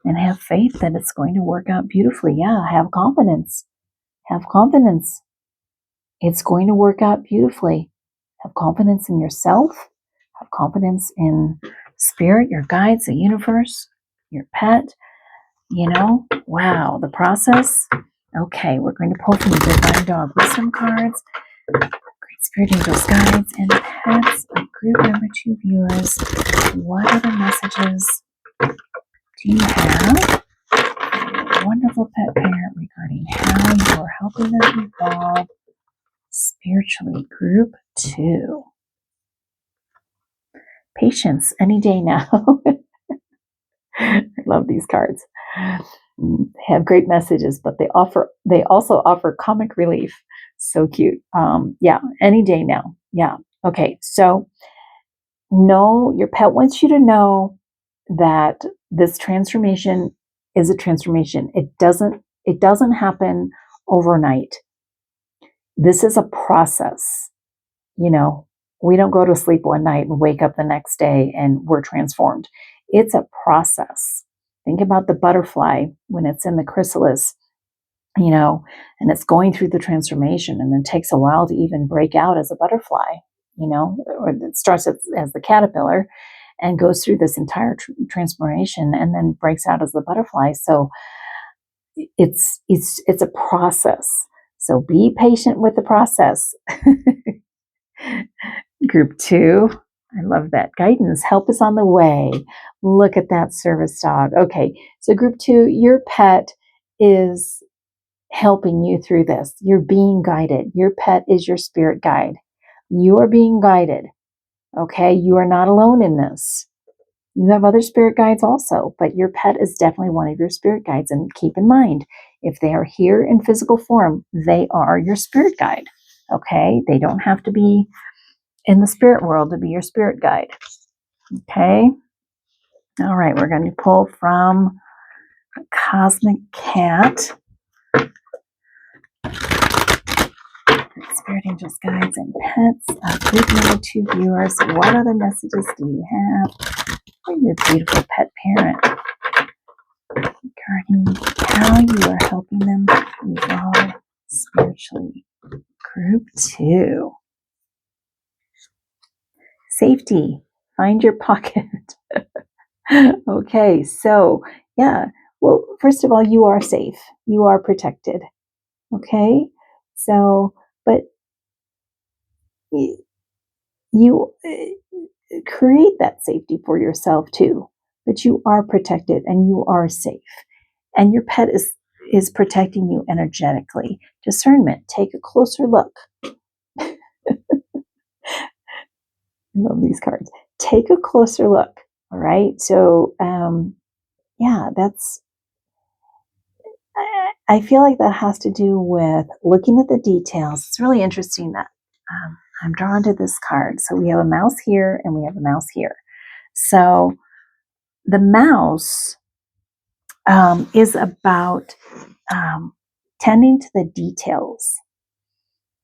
and have faith that it's going to work out beautifully. Yeah, have confidence. Have confidence. It's going to work out beautifully. Have confidence in yourself. Have confidence in spirit, your guides, the universe, your pet. Wow, the process. Okay, we're going to pull from the Divine Dog Wisdom cards. Great Spirit Angels, guides, and pets of group number 2 viewers. What other messages do you have for your wonderful pet parent regarding how you are helping them evolve spiritually? Group 2. Patience any day now. I love these cards. They have great messages, but they also offer comic relief. So cute. Yeah, any day now. Yeah. Okay. So your pet wants you to know that this transformation is a transformation. It doesn't happen overnight. This is a process. We don't go to sleep one night and wake up the next day and we're transformed. It's a process. Think about the butterfly when it's in the chrysalis, and it's going through the transformation, and it takes a while to even break out as a butterfly, or it starts as the caterpillar and goes through this entire transformation and then breaks out as the butterfly. So it's a process. So be patient with the process. Group 2, I love that. Guidance, help us on the way. Look at that service dog. Okay, so group 2, your pet is helping you through this. You're being guided. Your pet is your spirit guide. You are being guided. Okay, you are not alone in this. You have other spirit guides also, but your pet is definitely one of your spirit guides. And keep in mind, if they are here in physical form, they are your spirit guide. Okay, they don't have to be in the spirit world to be your spirit guide. Okay, all right, we're going to pull from Cosmic Cat. Spirit angels, guides, and pets. Group number 2 viewers, what other messages do you have for your beautiful pet parent regarding how you are helping them evolve spiritually? Group 2. Safety. Find your pocket. Okay, so yeah. Well, first of all, you are safe. You are protected. Okay? So, but you create that safety for yourself too. But you are protected and you are safe. And your pet is protecting you energetically. Discernment. Take a closer look. I love these cards. Take a closer look. All right. So, yeah, I feel like that has to do with looking at the details. It's really interesting that I'm drawn to this card. So we have a mouse here and we have a mouse here. So the mouse is about tending to the details.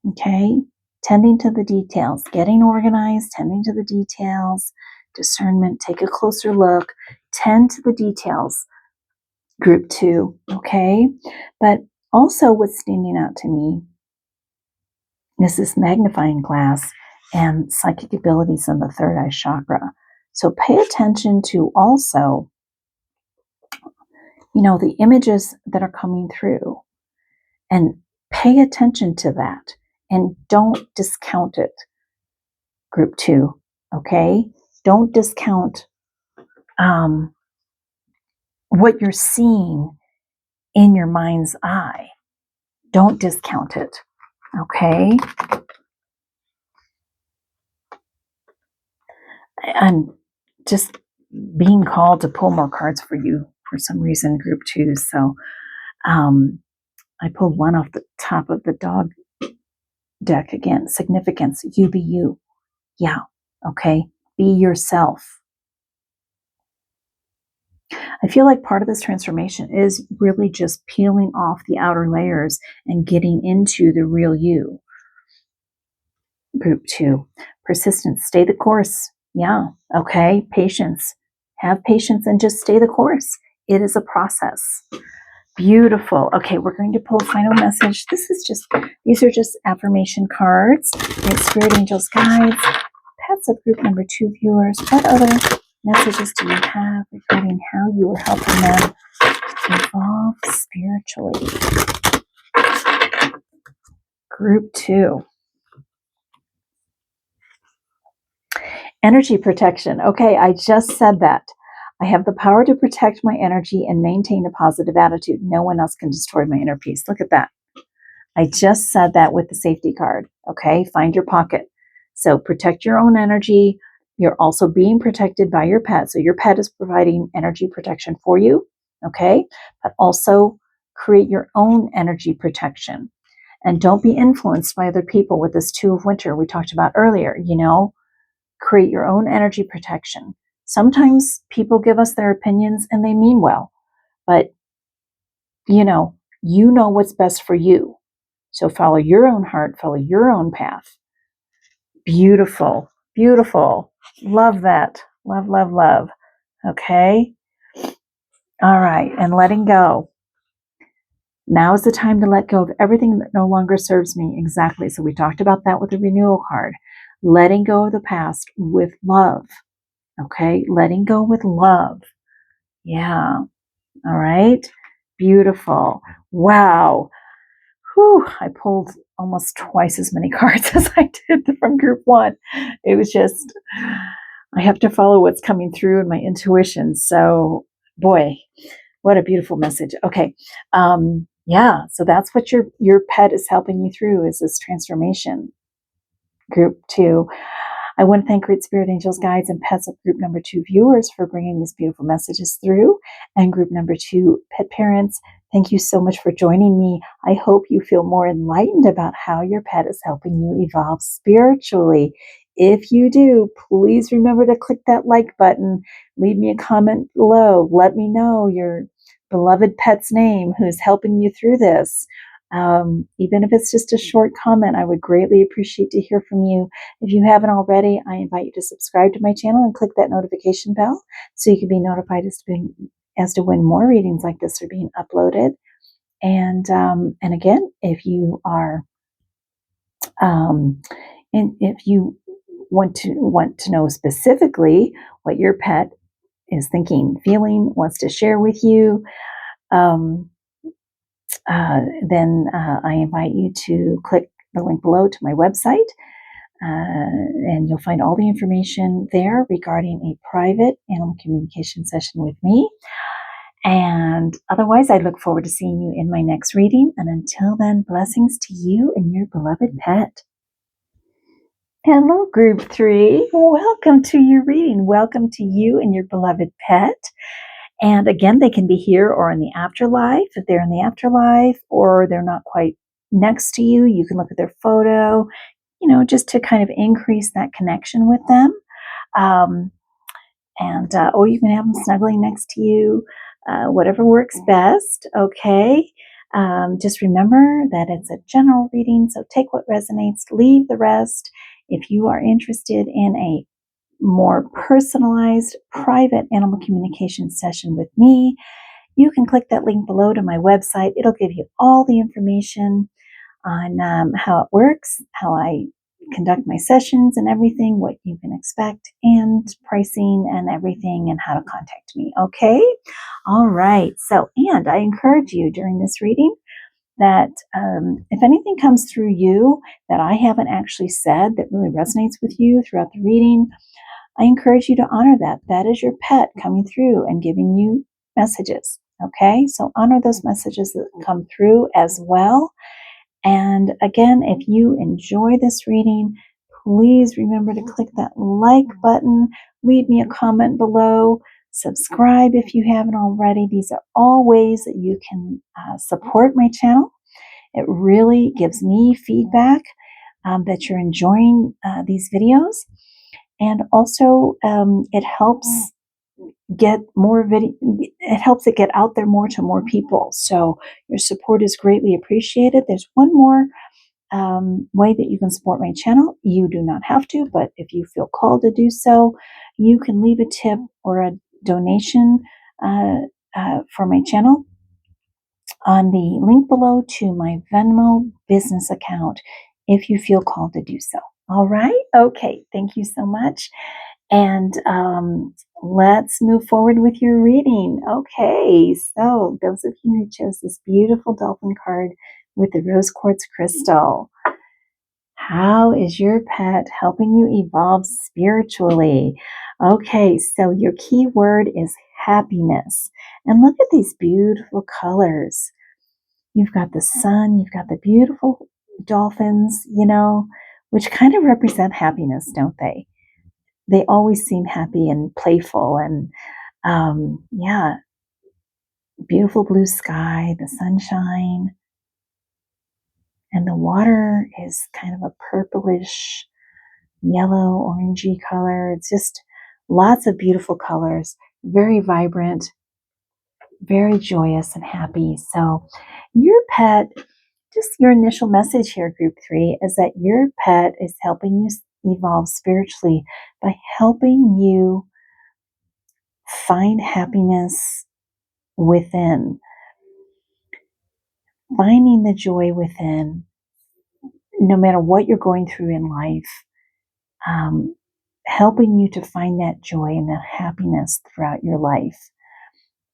Okay? Tending to the details, getting organized, tending to the details, discernment, take a closer look, tend to the details. Group 2, okay? But also what's standing out to me is this magnifying glass and psychic abilities in the third eye chakra. So pay attention to also, the images that are coming through, and pay attention to that and don't discount it. Group 2, okay? Don't discount what you're seeing in your mind's eye. Don't discount it, okay? I'm just being called to pull more cards for you for some reason, group 2. So I pulled one off the top of the dog deck again. Significance, you be you. Yeah, okay? Be yourself. I feel like part of this transformation is really just peeling off the outer layers and getting into the real you. Group 2, persistence, stay the course. Yeah, okay, patience. Have patience and just stay the course. It is a process. Beautiful. Okay, we're going to pull a final message. These are just affirmation cards. It's Spirit Angels, Guides, Pets of group number 2 viewers. What other messages do you have regarding how you are helping them evolve spiritually? Group 2. Energy protection. Okay, I just said that. I have the power to protect my energy and maintain a positive attitude. No one else can destroy my inner peace. Look at that. I just said that with the safety card. Okay, find your pocket. So protect your own energy. You're also being protected by your pet. So your pet is providing energy protection for you. Okay, but also create your own energy protection. And don't be influenced by other people with this 2 of winter we talked about earlier. Create your own energy protection. Sometimes people give us their opinions and they mean well, but you know what's best for you. So follow your own heart, follow your own path. Beautiful, beautiful. Love that. Love, love, love. Okay. All right. And letting go. Now is the time to let go of everything that no longer serves me. Exactly. So we talked about that with the renewal card. Letting go of the past with love. Okay. Letting go with love. Yeah. All right. Beautiful. Wow. whew, I pulled almost twice as many cards as I did from group one. It was just, I have to follow what's coming through in my intuition. So, boy, what a beautiful message. Okay. Yeah, so that's what your pet is helping you through, is this transformation. Group two, I want to thank Great Spirit Angels, Guides, and Pets of group number two viewers for bringing these beautiful messages through. And group number two, pet parents, thank you so much for joining me. I hope you feel more enlightened about how your pet is helping you evolve spiritually. If you do, please remember to click that like button. Leave me a comment below. Let me know your beloved pet's name who's helping you through this. Even if it's just a short comment, I would greatly appreciate to hear from you. If you haven't already, I invite you to subscribe to my channel and click that notification bell so you can be notified as to when more readings like this are being uploaded. And again, if you are, and if you want to know specifically what your pet is thinking, feeling, wants to share with you, then I invite you to click the link below to my website. And you'll find all the information there regarding a private animal communication session with me. And otherwise, I look forward to seeing you in my next reading. And until then, blessings to you and your beloved pet. Hello, group three. Welcome to your reading. Welcome to you and your beloved pet. And again, they can be here or in the afterlife. If they're in the afterlife or they're not quite next to you, you can look at their photo, just to kind of increase that connection with them. Or you can have them snuggling next to you, whatever works best. Okay. Just remember that it's a general reading, so take what resonates, leave the rest. If you are interested in a more personalized, private animal communication session with me, you can click that link below to my website. It'll give you all the information on how it works, how I conduct my sessions and everything, what you can expect, and pricing and everything, and how to contact me. Okay? All right. So, and I encourage you during this reading that if anything comes through you that I haven't actually said that really resonates with you throughout the reading, I encourage you to honor that. That is your pet coming through and giving you messages. Okay? So honor those messages that come through as well. And again, if you enjoy this reading, please remember to click that like button, leave me a comment below, subscribe if you haven't already. These are all ways that you can support my channel. It really gives me feedback that you're enjoying these videos. And also, it helps get more video. It helps it get out there more to more people. So your support is greatly appreciated. There's one more way that you can support my channel. You do not have to, but if you feel called to do so, you can leave a tip or a donation for my channel on the link below to my Venmo business account if you feel called to do so. All right? Okay. Thank you so much. And let's move forward with your reading. Okay, so those of you who chose this beautiful dolphin card with the rose quartz crystal, how is your pet helping you evolve spiritually? Okay, so your key word is happiness. And look at these beautiful colors. You've got the sun, you've got the beautiful dolphins, which kind of represent happiness, don't they? They always seem happy and playful, and yeah, beautiful blue sky, the sunshine, and the water is kind of a purplish, yellow, orangey color. It's just lots of beautiful colors, very vibrant, very joyous and happy. So your pet, just your initial message here, group three, is that your pet is helping you evolve spiritually by helping you find happiness within, finding the joy within, no matter what you're going through in life, helping you to find that joy and that happiness throughout your life.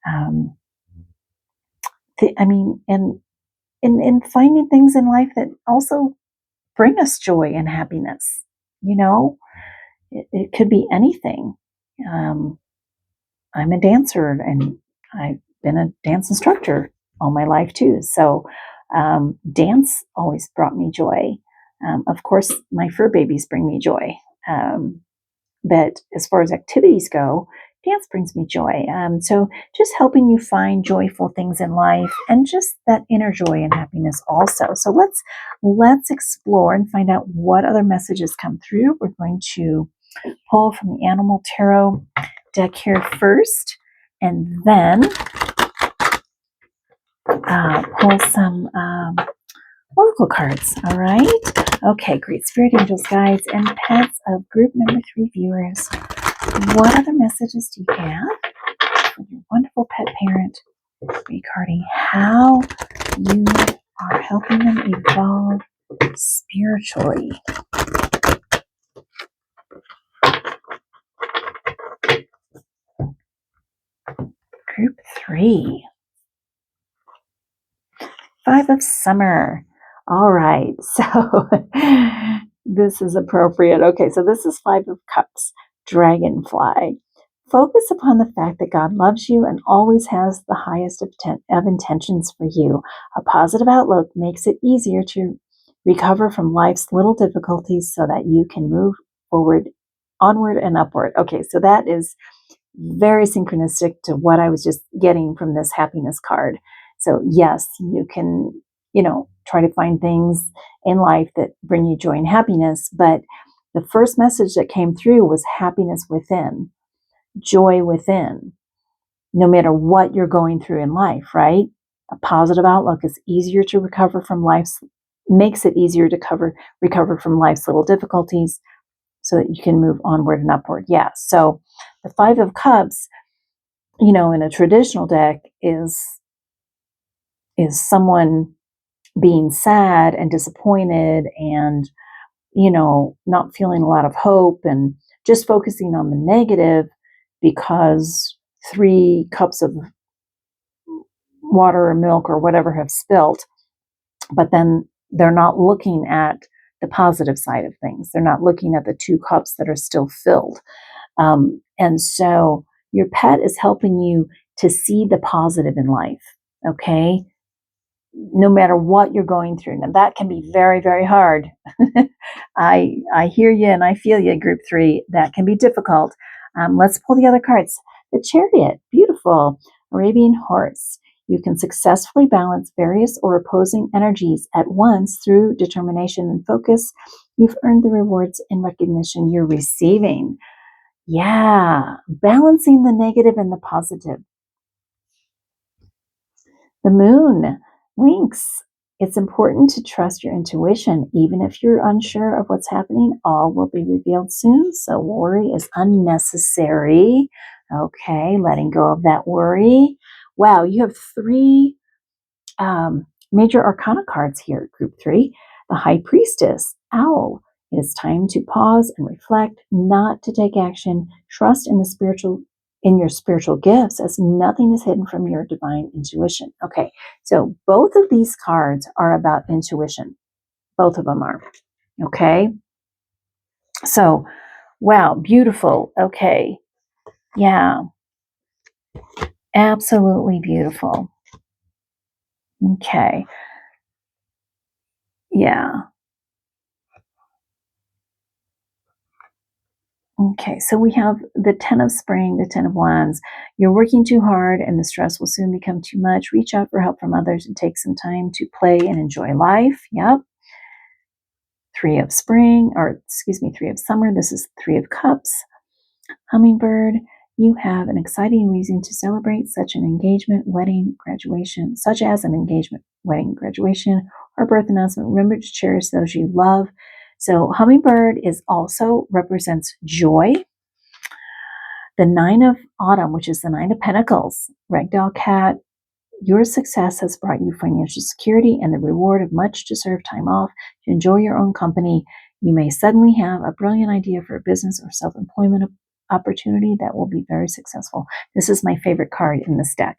And in finding things in life that also bring us joy and happiness. You know, it could be anything. Um, I'm a dancer and I've been a dance instructor all my life too. So dance always brought me joy. Of course, my fur babies bring me joy. Um, but as far as activities go, dance brings me joy. So just helping you find joyful things in life and just that inner joy and happiness also. So let's explore and find out what other messages come through. We're going to pull from the Animal Tarot deck here first, and then pull some oracle cards. All right. Okay, great spirit angels, guides, and pets of group number 3 viewers. What other messages do you have for your wonderful pet parent regarding how you are helping them evolve spiritually? Group 3. 5 of Summer. All right, so this is appropriate. Okay, so this is 5 of Cups, Dragonfly. Focus upon the fact that God loves you and always has the highest of intentions for you. A positive outlook makes it easier to recover from life's little difficulties so that you can move forward, onward and upward. Okay, so that is very synchronistic to what I was just getting from this happiness card. So yes, you can, try to find things in life that bring you joy and happiness. But the first message that came through was happiness within, joy within, no matter what you're going through in life, right? A positive outlook is easier to recover from makes it easier to recover from life's little difficulties so that you can move onward and upward. Yeah. So the 5 of Cups, in a traditional deck is someone being sad and disappointed and, not feeling a lot of hope and just focusing on the negative because 3 cups of water or milk or whatever have spilt, but then they're not looking at the positive side of things. They're not looking at the 2 cups that are still filled. And so your pet is helping you to see the positive in life, okay? No matter what you're going through. Now, that can be very, very hard. I hear you and I feel you, Group 3. That can be difficult. Let's pull the other cards. The Chariot, beautiful. Arabian Horse. You can successfully balance various or opposing energies at once through determination and focus. You've earned the rewards and recognition you're receiving. Yeah, balancing the negative and the positive. The Moon, Lynx. It's important to trust your intuition. Even if you're unsure of what's happening, all will be revealed soon. So worry is unnecessary. Okay, letting go of that worry. Wow, you have 3 major arcana cards here, Group 3. The High Priestess, Owl. It is time to pause and reflect, not to take action. Trust in your spiritual gifts, as nothing is hidden from your divine intuition. Okay, so both of these cards are about intuition. Both of them are. Okay, so wow, beautiful. Okay, yeah, absolutely beautiful. Okay, yeah. Okay, so we have the 10 of Spring, the 10 of Wands. You're working too hard and the stress will soon become too much. Reach out for help from others and take some time to play and enjoy life. Yep. 3 of Spring, or excuse me, 3 of Summer. This is 3 of Cups. Hummingbird, you have an exciting reason to celebrate such an engagement, wedding, graduation, such as an engagement, wedding, graduation, or birth announcement. Remember to cherish those you love. So Hummingbird is also represents joy. The 9 of Autumn, which is the 9 of Pentacles, Ragdoll Cat, your success has brought you financial security and the reward of much deserved time off to enjoy your own company. You may suddenly have a brilliant idea for a business or self-employment opportunity that will be very successful. This is my favorite card in this deck.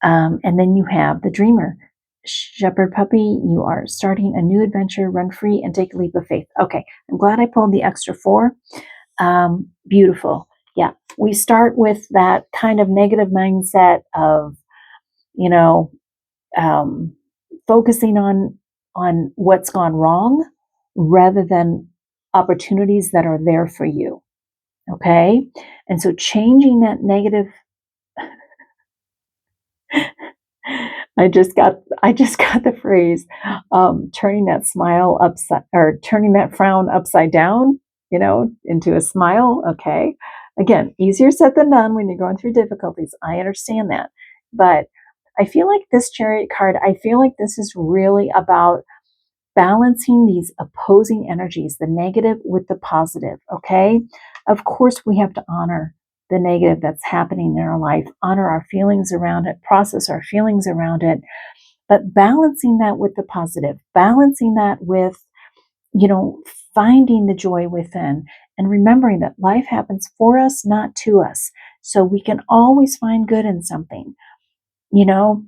And then you have the Dreamer. Shepherd puppy, you are starting a new adventure. Run free and take a leap of faith. Okay, I'm glad I pulled the extra 4. Beautiful. Yeah, we start with that kind of negative mindset of, you know, focusing on what's gone wrong rather than opportunities that are there for you. Okay, and so changing that negative. I just got the phrase, turning that smile upside or turning that frown upside down, into a smile. Okay. Again, easier said than done when you're going through difficulties. I understand that. But I feel like this Chariot card, I feel like this is really about balancing these opposing energies, the negative with the positive. Okay. Of course, we have to honor the negative that's happening in our life, honor our feelings around it, process our feelings around it, but balancing that with the positive, balancing that with, finding the joy within and remembering that life happens for us, not to us. So we can always find good in something, you know,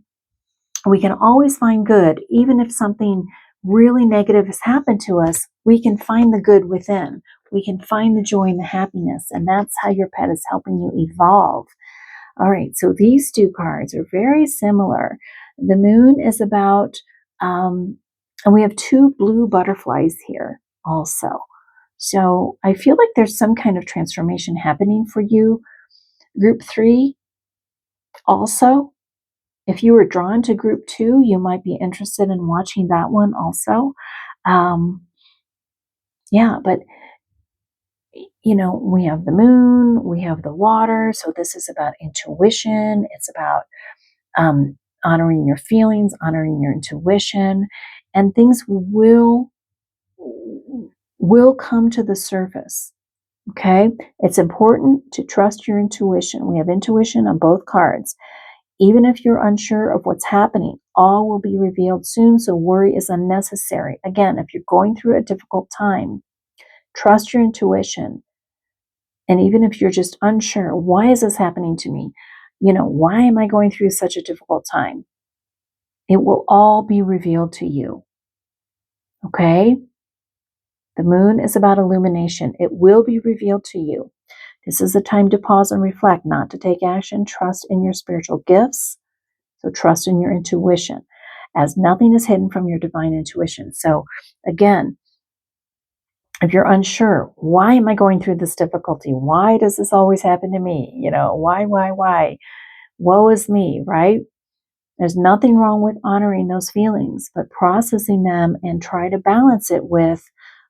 we can always find good, even if something really negative has happened to us, we can find the good within. We can find the joy and the happiness, and that's how your pet is helping you evolve. All right, so these 2 cards are very similar. The moon is about, and we have 2 blue butterflies here also. So I feel like there's some kind of transformation happening for you. Group 3 also. If you were drawn to group 2, you might be interested in watching that one also. Yeah, but we have the moon, we have the water. So this is about intuition. It's about honoring your feelings, honoring your intuition, and things will come to the surface. Okay, it's important to trust your intuition. We have intuition on both cards. Even if you're unsure of what's happening, all will be revealed soon, so worry is unnecessary. Again, if you're going through a difficult time, trust your intuition. And even if you're just unsure, why is this happening to me? Why am I going through such a difficult time? It will all be revealed to you. Okay? The moon is about illumination. It will be revealed to you. This is a time to pause and reflect, not to take action. Trust in your spiritual gifts. So trust in your intuition, as nothing is hidden from your divine intuition. So again, if you're unsure, why am I going through this difficulty? Why does this always happen to me? Why? Woe is me, right? There's nothing wrong with honoring those feelings, but processing them and try to balance it with,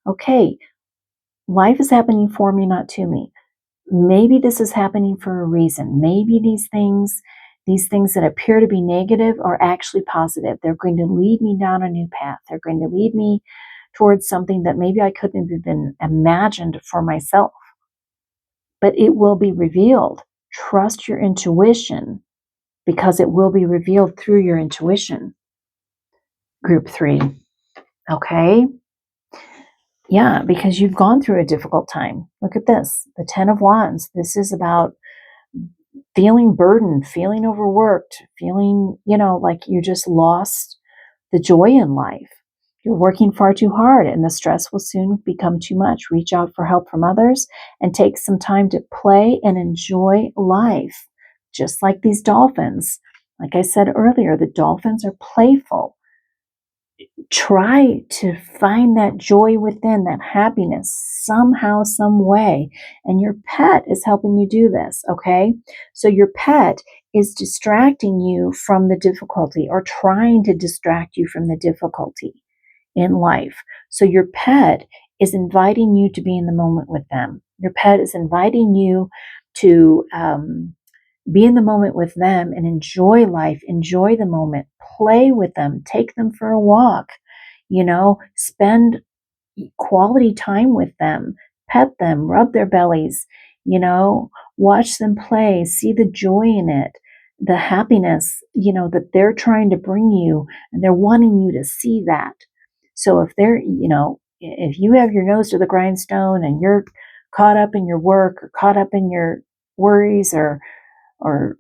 okay, life is happening for me, not to me. Maybe this is happening for a reason. Maybe these things that appear to be negative are actually positive. They're going to lead me down a new path. They're going to lead me towards something that maybe I couldn't have even imagined for myself. But it will be revealed. Trust your intuition, because it will be revealed through your intuition. Group 3. Okay? Yeah, because you've gone through a difficult time. Look at this. The 10 of Wands. This is about feeling burdened, feeling overworked, feeling, like you just lost the joy in life. You're working far too hard and the stress will soon become too much. Reach out for help from others and take some time to play and enjoy life. Just like these dolphins. Like I said earlier, the dolphins are playful. Try to find that joy within, that happiness somehow, some way. And your pet is helping you do this, okay? So your pet is distracting you from the difficulty or trying to distract you from the difficulty in life. So your pet is inviting you to be in the moment with them. Your pet is inviting you to be in the moment with them and enjoy life, enjoy the moment, play with them, take them for a walk, spend quality time with them, pet them, rub their bellies, watch them play, see the joy in it, the happiness, that they're trying to bring you, and they're wanting you to see that. So if if you have your nose to the grindstone and you're caught up in your work or caught up in your worries or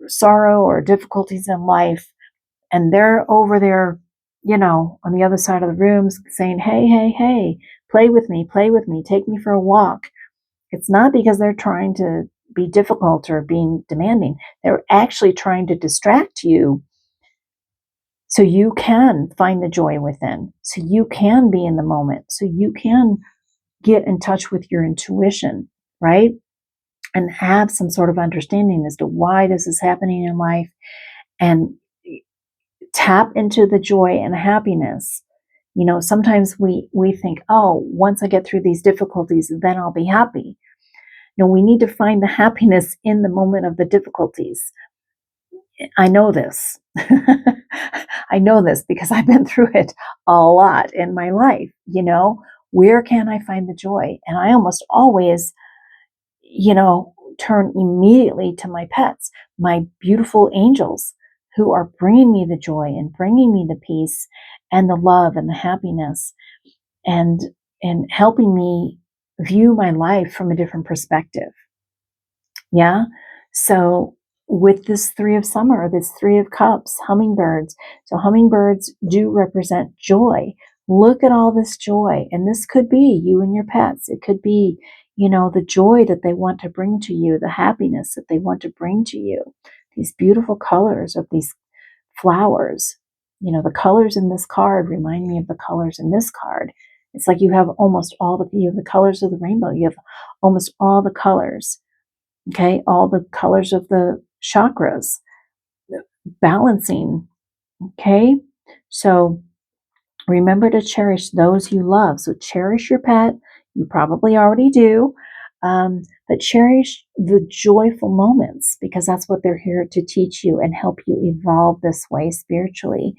sorrow or difficulties in life, and they're over there, on the other side of the room saying, hey, hey, hey, play with me, take me for a walk. It's not because they're trying to be difficult or being demanding. They're actually trying to distract you so you can find the joy within, so you can be in the moment, so you can get in touch with your intuition, right? And have some sort of understanding as to why this is happening in life, and tap into the joy and happiness. Sometimes we think, oh, once I get through these difficulties, then I'll be happy. No, we need to find the happiness in the moment of the difficulties. I know this. I know this because I've been through it a lot in my life. Where can I find the joy? And I almost always, turn immediately to my pets, my beautiful angels, who are bringing me the joy and bringing me the peace and the love and the happiness, and helping me view my life from a different perspective. Yeah. So with this 3 of summer, this 3 of cups, hummingbirds. So hummingbirds do represent joy. Look at all this joy. And this could be you and your pets. It could be, the joy that they want to bring to you, the happiness that they want to bring to you. These beautiful colors of these flowers. The colors in this card remind me of the colors in this card. It's like you have almost all the colors of the rainbow. You have almost all the colors. Okay, all the colors of the chakras, balancing. Okay, so remember to cherish those you love. So cherish your pet. You probably already do. But cherish the joyful moments, because that's what they're here to teach you and help you evolve this way spiritually.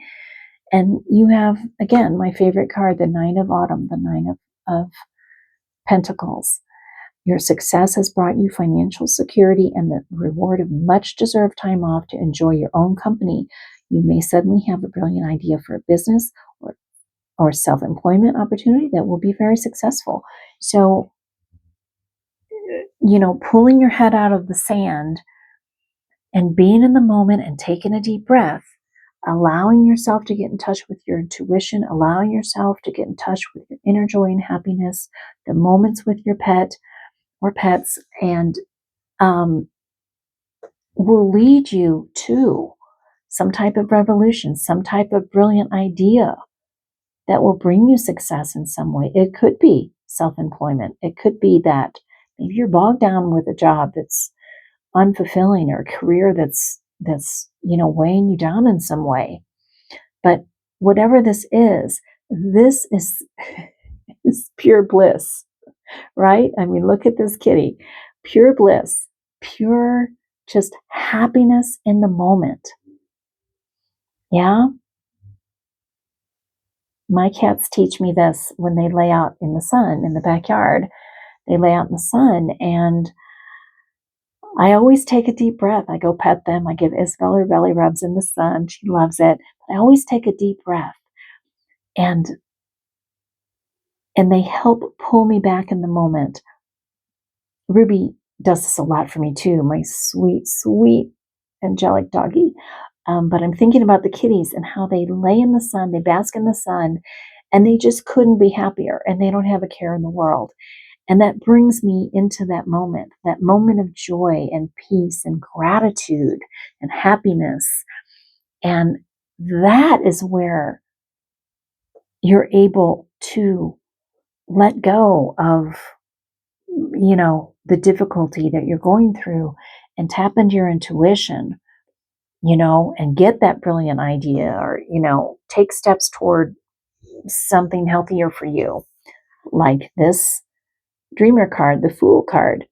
And you have, again, my favorite card, the 9 of Autumn, the 9 of Pentacles. Your success has brought you financial security and the reward of much deserved time off to enjoy your own company. You may suddenly have a brilliant idea for a business or self-employment opportunity that will be very successful. So, pulling your head out of the sand and being in the moment and taking a deep breath, allowing yourself to get in touch with your intuition, allowing yourself to get in touch with your inner joy and happiness, the moments with your pet or pets, and will lead you to some type of revolution, some type of brilliant idea that will bring you success in some way. It could be self-employment. It could be that maybe you're bogged down with a job that's unfulfilling, or a career that's weighing you down in some way. But whatever this is is pure bliss, right? I mean, look at this kitty. Pure bliss, pure just happiness in the moment. Yeah? My cats teach me this when they lay out in the sun in the backyard. They lay out in the sun, and I always take a deep breath. I go pet them. I give Isabel her belly rubs in the sun. She loves it. But I always take a deep breath, and they help pull me back in the moment. Ruby does this a lot for me too, my sweet, sweet angelic doggy. But I'm thinking about the kitties and how they lay in the sun, they bask in the sun, and they just couldn't be happier, and they don't have a care in the world. And that brings me into that moment of joy and peace and gratitude and happiness. And that is where you're able to let go of, the difficulty that you're going through, and tap into your intuition, and get that brilliant idea, or, take steps toward something healthier for you. Like this Dreamer card, the Fool card.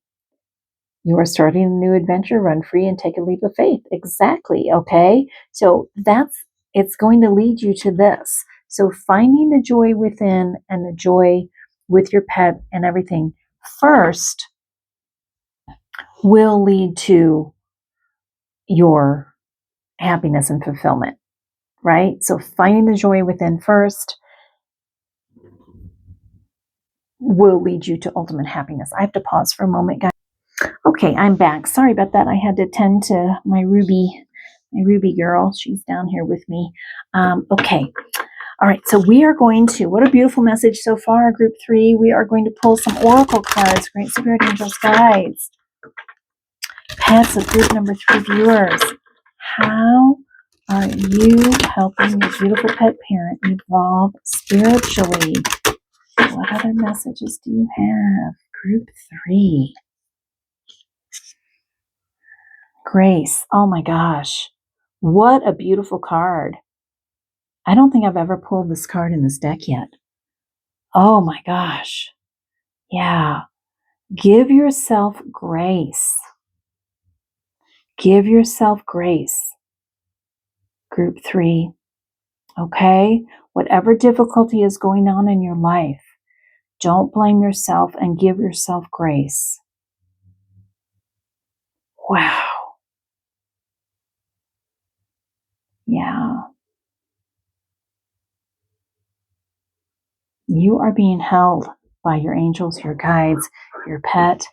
You are starting a new adventure, run free and take a leap of faith. Exactly. Okay. So it's going to lead you to this. So finding the joy within and the joy with your pet and everything first will lead to your happiness and fulfillment, right? So finding the joy within first will lead you to ultimate happiness. I have to pause for a moment, guys. Okay, I'm back. Sorry about that. I had to tend to my Ruby girl. She's down here with me. Okay. All right, so we are going to, what a beautiful message so far, group 3. We are going to pull some oracle cards, Great Spirit Angels, Guides, pets of group number 3 viewers. How are you helping your beautiful pet parent evolve spiritually? What other messages do you have? Group 3. Grace. Oh my gosh. What a beautiful card. I don't think I've ever pulled this card in this deck yet. Oh my gosh. Yeah. Give yourself grace. Give yourself grace. Group 3. Okay? Whatever difficulty is going on in your life, don't blame yourself and give yourself grace. Wow. Yeah. You are being held by your angels, your guides, your pet.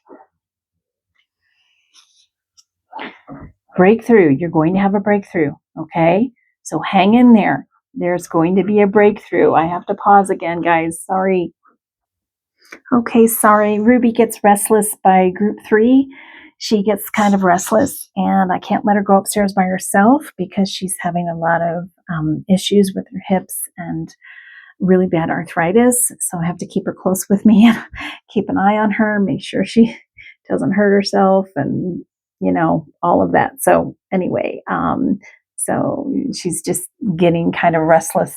Breakthrough. You're going to have a breakthrough. Okay? So hang in there. There's going to be a breakthrough. I have to pause again, guys. Sorry. Okay, sorry. Ruby gets restless by group 3. She gets kind of restless, and I can't let her go upstairs by herself because she's having a lot of issues with her hips and really bad arthritis. So I have to keep her close with me and keep an eye on her, make sure she doesn't hurt herself, and all of that. So anyway, so she's just getting kind of restless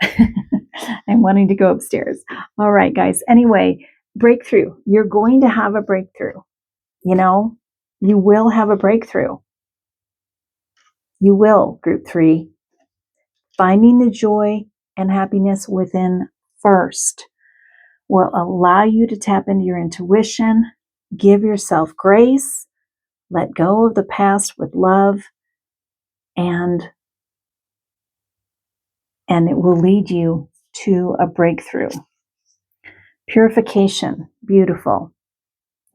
and wanting to go upstairs. All right, guys. Anyway, breakthrough. You're going to have a breakthrough. You will have a breakthrough. You will, group 3. Finding the joy and happiness within first will allow you to tap into your intuition, give yourself grace, let go of the past with love, and it will lead you to a breakthrough. Purification, beautiful.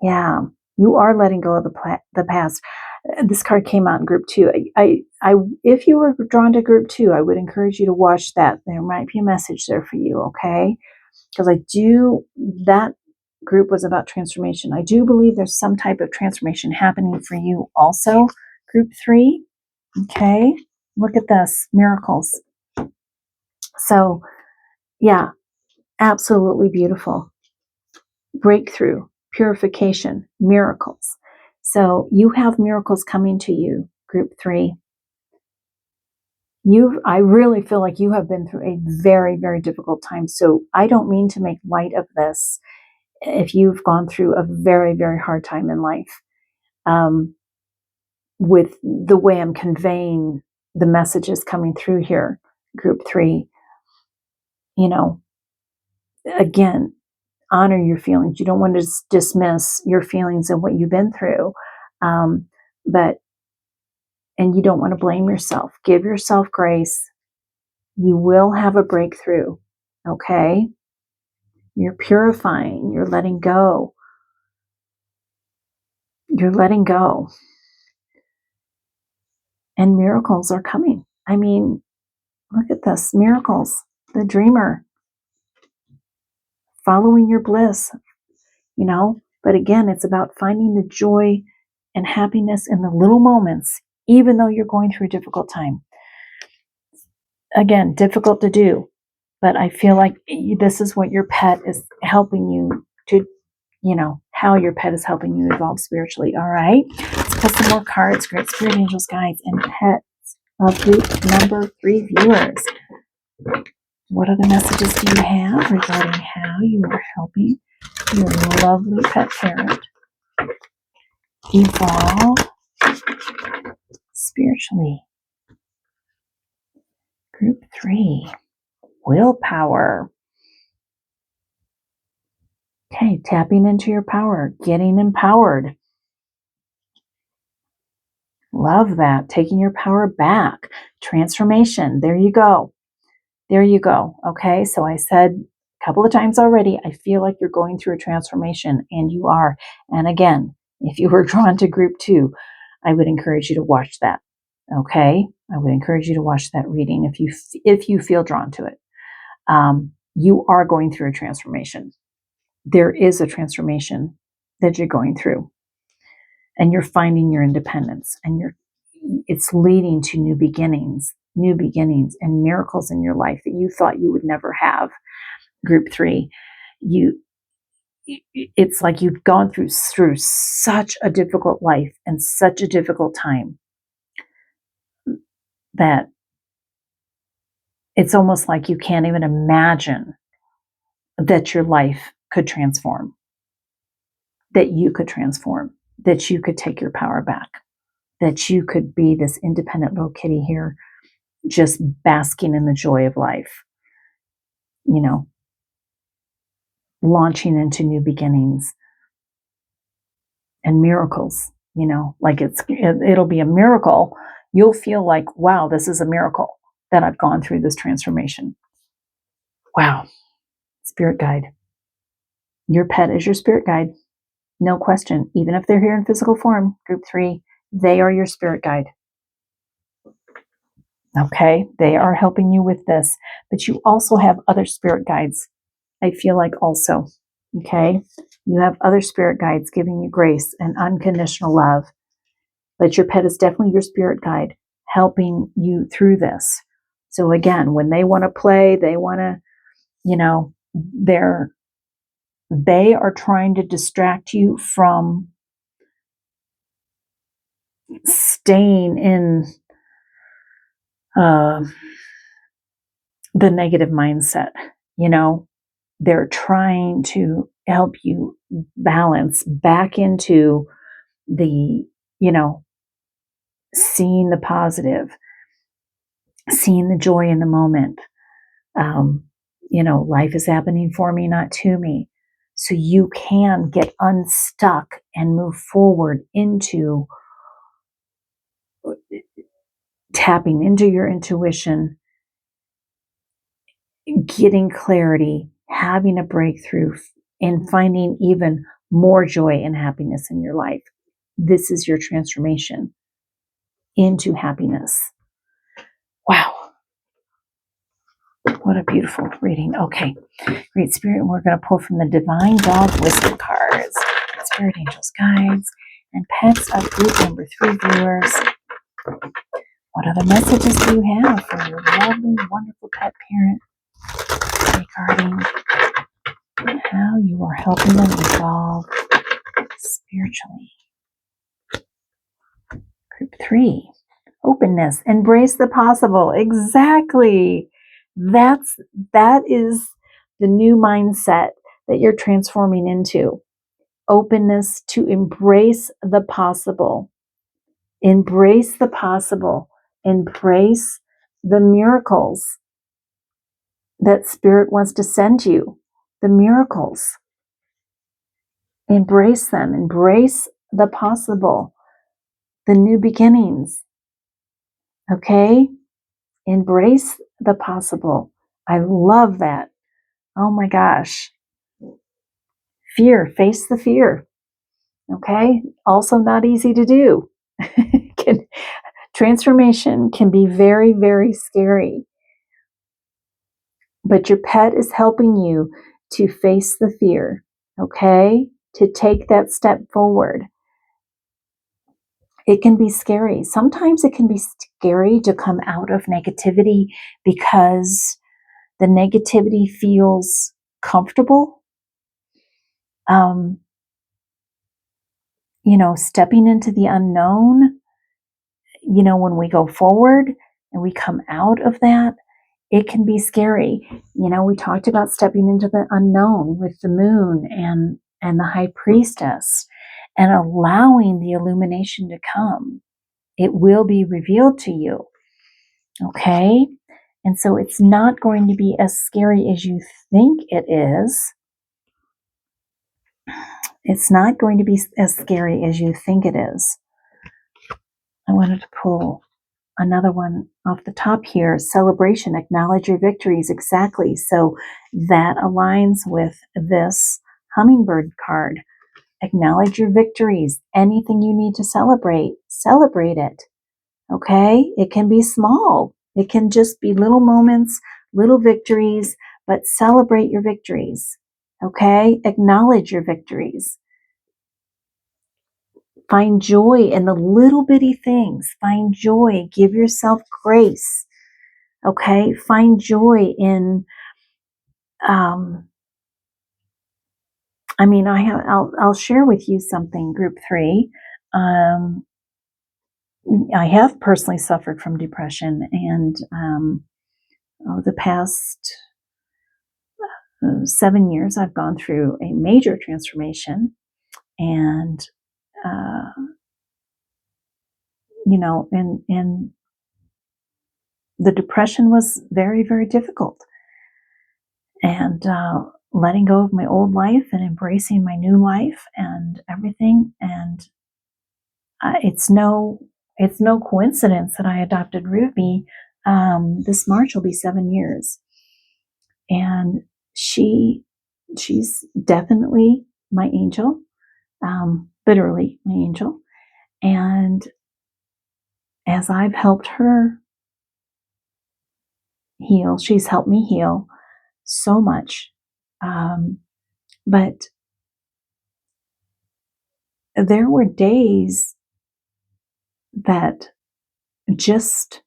Yeah, you are letting go of the past. This card came out in group 2. If you were drawn to group 2, I would encourage you to watch that. There might be a message there for you, okay? Because that group was about transformation. I do believe there's some type of transformation happening for you also, group 3. Okay, look at this, miracles. So, yeah, absolutely beautiful. Breakthrough, purification, miracles. So you have miracles coming to you, group 3. I really feel like you have been through a very, very difficult time. So I don't mean to make light of this if you've gone through a very, very hard time in life. With the way I'm conveying the messages coming through here, group 3, again, honor your feelings. You don't want to dismiss your feelings and what you've been through. And you don't want to blame yourself. Give yourself grace. You will have a breakthrough. Okay? You're purifying. You're letting go. You're letting go. And miracles are coming. I mean, look at this. Miracles. The dreamer. Following your bliss. But again, it's about finding the joy and happiness in the little moments, even though you're going through a difficult time. Again, difficult to do, but I feel like this is what your pet is helping you to, how your pet is helping you evolve spiritually. All right, let's put some more cards. Great Spirit Angels, Guides, and Pets of group number 3 viewers. What other messages do you have regarding how you are helping your lovely pet parent evolve spiritually? Group 3, willpower. Okay, tapping into your power, getting empowered. Love that. Taking your power back. Transformation. There you go. There you go. Okay, so I said a couple of times already, I feel like you're going through a transformation, and you are. And again, if you were drawn to group 2, I would encourage you to watch that. Okay, I would encourage you to watch that reading if you feel drawn to it. You are going through a transformation. There is a transformation that you're going through, and you're finding your independence, and it's leading to new beginnings and miracles in your life that you thought you would never have. Group 3, it's like you've gone through such a difficult life and such a difficult time that it's almost like you can't even imagine that your life could transform, that you could transform, that you could take your power back, that you could be this independent little kitty here, just basking in the joy of life, launching into new beginnings and miracles, like it'll be a miracle. You'll feel like, wow, this is a miracle that I've gone through this transformation. Wow. Spirit guide. Your pet is your spirit guide. No question. Even if they're here in physical form, group 3, they are your spirit guide. Okay. They are helping you with this, but you also have other spirit guides. I feel like also, okay, you have other spirit guides giving you grace and unconditional love, but your pet is definitely your spirit guide helping you through this. So again, when they want to play, they want to, they are trying to distract you from staying in the negative mindset. They're trying to help you balance back into the, seeing the positive, seeing the joy in the moment. Life is happening for me, not to me. So you can get unstuck and move forward into tapping into your intuition, getting clarity, having a breakthrough, and finding even more joy and happiness in your life. This is your transformation into happiness. Wow. What a beautiful reading. Okay. Great Spirit, we're going to pull from the Divine Dog Wisdom cards. Spirit Angels, Guides, and Pets of group number 3 viewers. What other messages do you have for your lovely, wonderful pet parent regarding how you are helping them evolve spiritually? Group 3, openness, embrace the possible. Exactly. That is the new mindset that you're transforming into. Openness to embrace the possible. Embrace the possible. Embrace the miracles that Spirit wants to send you. The miracles. Embrace them. Embrace the possible. The new beginnings. Okay? Embrace the possible. I love that. Oh my gosh. Fear. Face the fear. Okay? Also not easy to do. Transformation can be very, very scary. But your pet is helping you to face the fear. Okay? To take that step forward. It can be scary. Sometimes it can be scary to come out of negativity because the negativity feels comfortable. Stepping into the unknown, when we go forward and we come out of that, it can be scary. We talked about stepping into the unknown with the moon and the high priestess and allowing the illumination to come. It will be revealed to you. Okay? And so it's not going to be as scary as you think it is. It's not going to be as scary as you think it is. I wanted to pull another one off the top here. Celebration, acknowledge your victories. Exactly. So that aligns with this hummingbird card. Acknowledge your victories. Anything you need to celebrate it. Okay? It can be small. It can just be little moments, little victories, but celebrate your victories. Okay? Acknowledge your victories. Find joy in the little bitty things. Find joy. Give yourself grace. Okay? Find joy in, I'll share with you something, group 3. I have personally suffered from depression, and the past 7 years, I've gone through a major transformation, and and the depression was very, very difficult. And letting go of my old life and embracing my new life and everything, and it's no coincidence that I adopted Ruby. This March will be 7 years, and she's definitely my angel, literally my angel. And as I've helped her heal, she's helped me heal so much. But there were days that just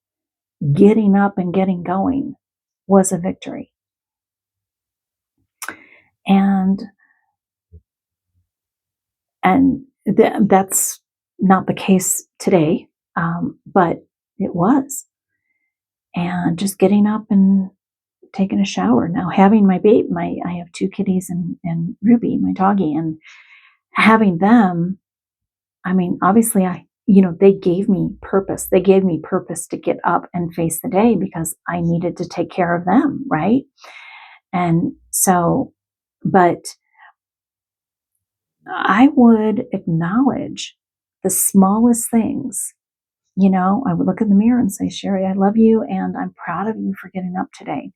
getting up and getting going was a victory. And that's not the case today, but it was. And just getting up and taking a shower. Now, having my baby, I have 2 kitties and Ruby, my doggie, and having them, obviously they gave me purpose. They gave me purpose to get up and face the day because I needed to take care of them, right? And so, but I would acknowledge the smallest things. I would look in the mirror and say, Sherry, I love you, and I'm proud of you for getting up today.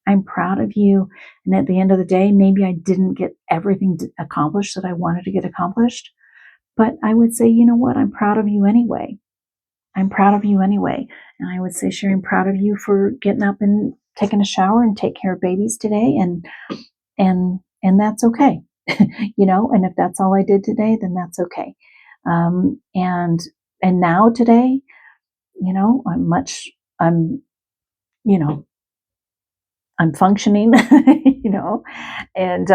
I'm proud of you. And at the end of the day, maybe I didn't get everything accomplished that I wanted to get accomplished, but I would say, you know what? I'm proud of you anyway. I'm proud of you anyway. And I would say, Sherry, I'm proud of you for getting up and taking a shower and take care of babies today. And that's okay. And if that's all I did today, then that's okay. And now today, I'm functioning, and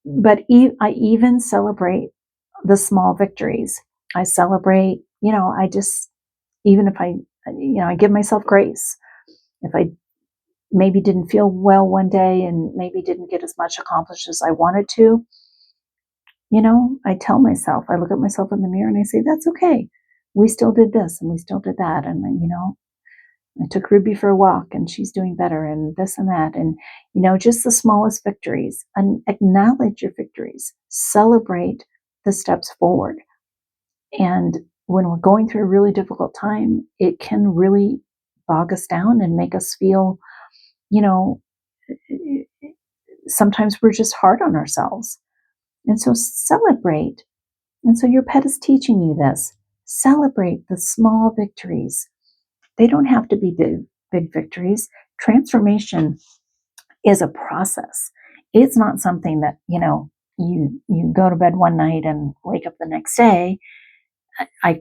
but I even celebrate the small victories. I celebrate, I just, even if I give myself grace. If I maybe didn't feel well one day and maybe didn't get as much accomplished as I wanted to, I tell myself, I look at myself in the mirror and I say, that's okay. We still did this and we still did that. And then, I took Ruby for a walk and she's doing better and this and that. And, just the smallest victories, and acknowledge your victories, celebrate the steps forward. And when we're going through a really difficult time, it can really bog us down and make us feel, sometimes we're just hard on ourselves. And so celebrate. And so your pet is teaching you this. Celebrate the small victories. They don't have to be big victories. Transformation is a process. It's not something that, you go to bed one night and wake up the next day. I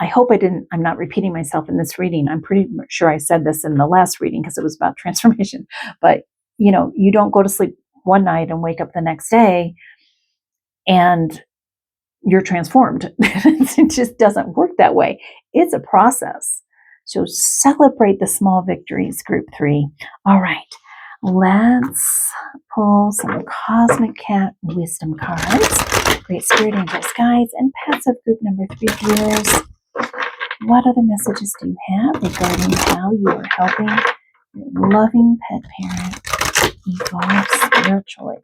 hope I'm not repeating myself in this reading. I'm pretty sure I said this in the last reading because it was about transformation. But, you don't go to sleep one night and wake up the next day and you're transformed. It just doesn't work that way. It's a process. So celebrate the small victories, group 3. All right, let's pull some Cosmic Cat wisdom cards. Great Spirit Angels, Guides, and Pets of group number 3 viewers. What other messages do you have regarding how you are helping your loving pet parent evolve spiritually?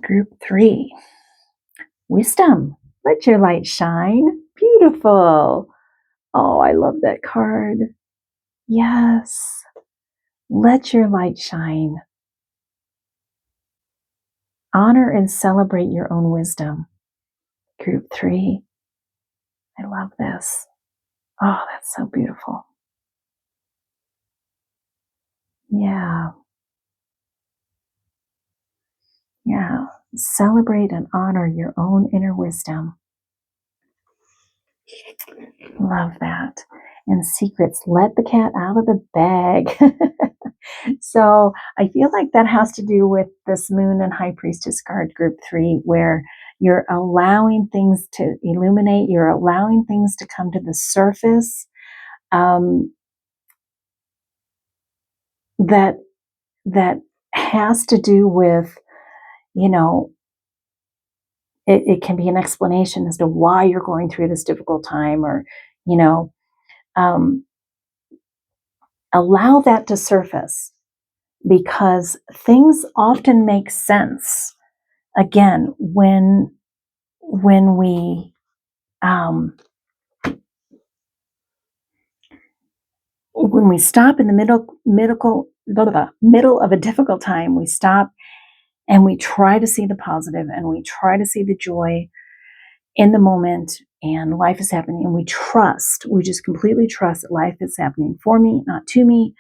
Group 3. Wisdom. Let your light shine. Beautiful. Oh, I love that card. Yes. Let your light shine. Honor and celebrate your own wisdom. Group 3. I love this. Oh, that's so beautiful. Yeah. Yeah. Celebrate and honor your own inner wisdom. Love that. And secrets, let the cat out of the bag. So I feel like that has to do with this Moon and High Priestess card, group 3, where you're allowing things to illuminate, you're allowing things to come to the surface, that that has to do with, you know, it can be an explanation as to why you're going through this difficult time, or, you know, um, allow that to surface, because things often make sense again when we stop in the middle of a difficult time. We stop and we try to see the positive, and we try to see the joy in the moment, and life is happening, and we just completely trust that life is happening for me, not to me.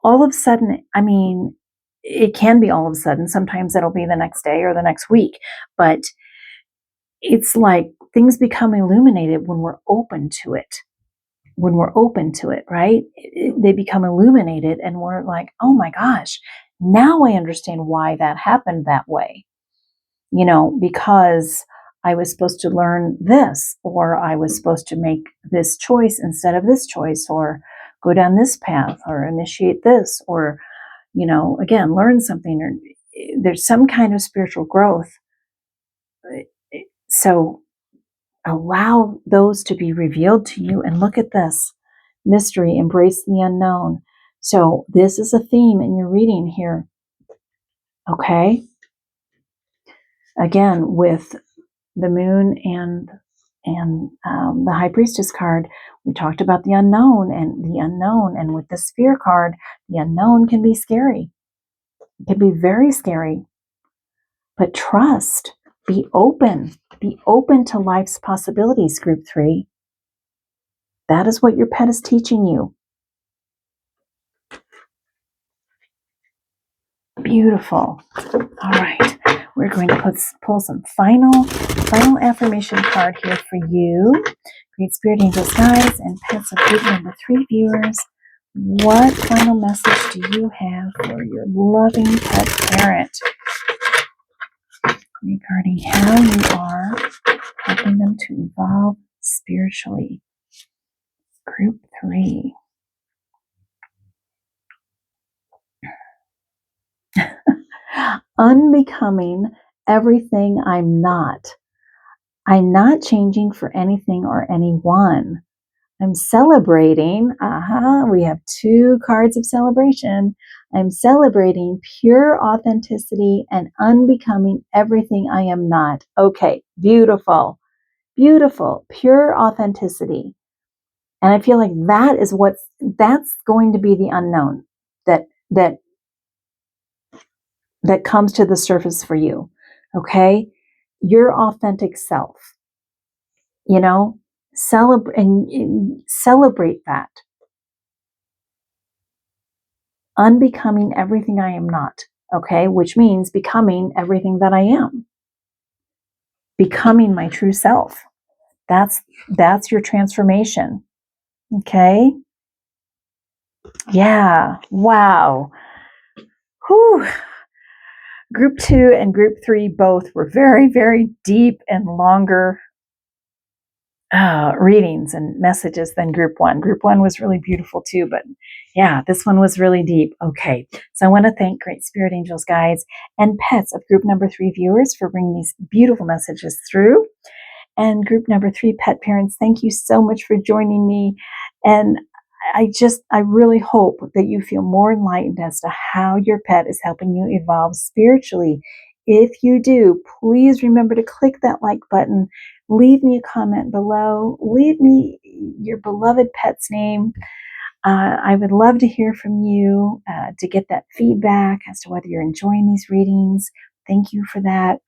All of a sudden, I mean, it can be all of a sudden. Sometimes it'll be the next day or the next week, but it's like things become illuminated when we're open to it. When we're open to it, right? They become illuminated, and we're like, oh my gosh, now I understand why that happened that way. Because I was supposed to learn this, or I was supposed to make this choice instead of this choice, or go down this path, or initiate this, or, again, learn something, or there's some kind of spiritual growth. So allow those to be revealed to you. And look at this mystery, embrace the unknown. So this is a theme in your reading here. Okay. Again, with the Moon and the High Priestess card, we talked about the unknown, and with the Sphere card, the unknown can be scary. It can be very scary. But trust, be open to life's possibilities, group 3. That is what your pet is teaching you. Beautiful. All right. We're going to pull some final affirmation card here for you. Great Spirit, Angels, Guides, and Pets of group number 3 viewers. What final message do you have for your loving pet parent regarding how you are helping them to evolve spiritually? Group 3. Unbecoming everything I'm not. I'm not changing for anything or anyone. I'm celebrating. We have 2 cards of celebration. I'm celebrating pure authenticity and unbecoming everything I am not. Okay, beautiful, beautiful, pure authenticity. And I feel like that's going to be the unknown that comes to the surface for you. Okay, your authentic self. Celebrate that. Unbecoming everything I am not, okay? Which means becoming everything that I am. Becoming my true self. That's your transformation, okay? Yeah, wow. Whew. Group 2 and Group 3 both were very, very deep and longer readings and messages than Group 1. Group 1 was really beautiful too, but yeah, this one was really deep. Okay, so I want to thank Great Spirit, Angels, Guides, and Pets of Group number 3 viewers for bringing these beautiful messages through. And Group number 3 pet parents, thank you so much for joining me. And I really hope that you feel more enlightened as to how your pet is helping you evolve spiritually. If you do, please remember to click that like button. Leave me a comment below. Leave me your beloved pet's name. I would love to hear from you to get that feedback as to whether you're enjoying these readings. Thank you for that.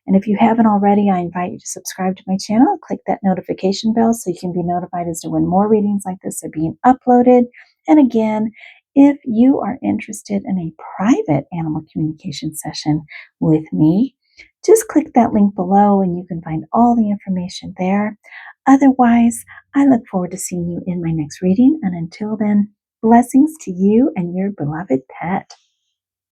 And if you haven't already, I invite you to subscribe to my channel. Click that notification bell so you can be notified as to when more readings like this are being uploaded. And again, if you are interested in a private animal communication session with me, just click that link below and you can find all the information there. Otherwise, I look forward to seeing you in my next reading. And until then, blessings to you and your beloved pet.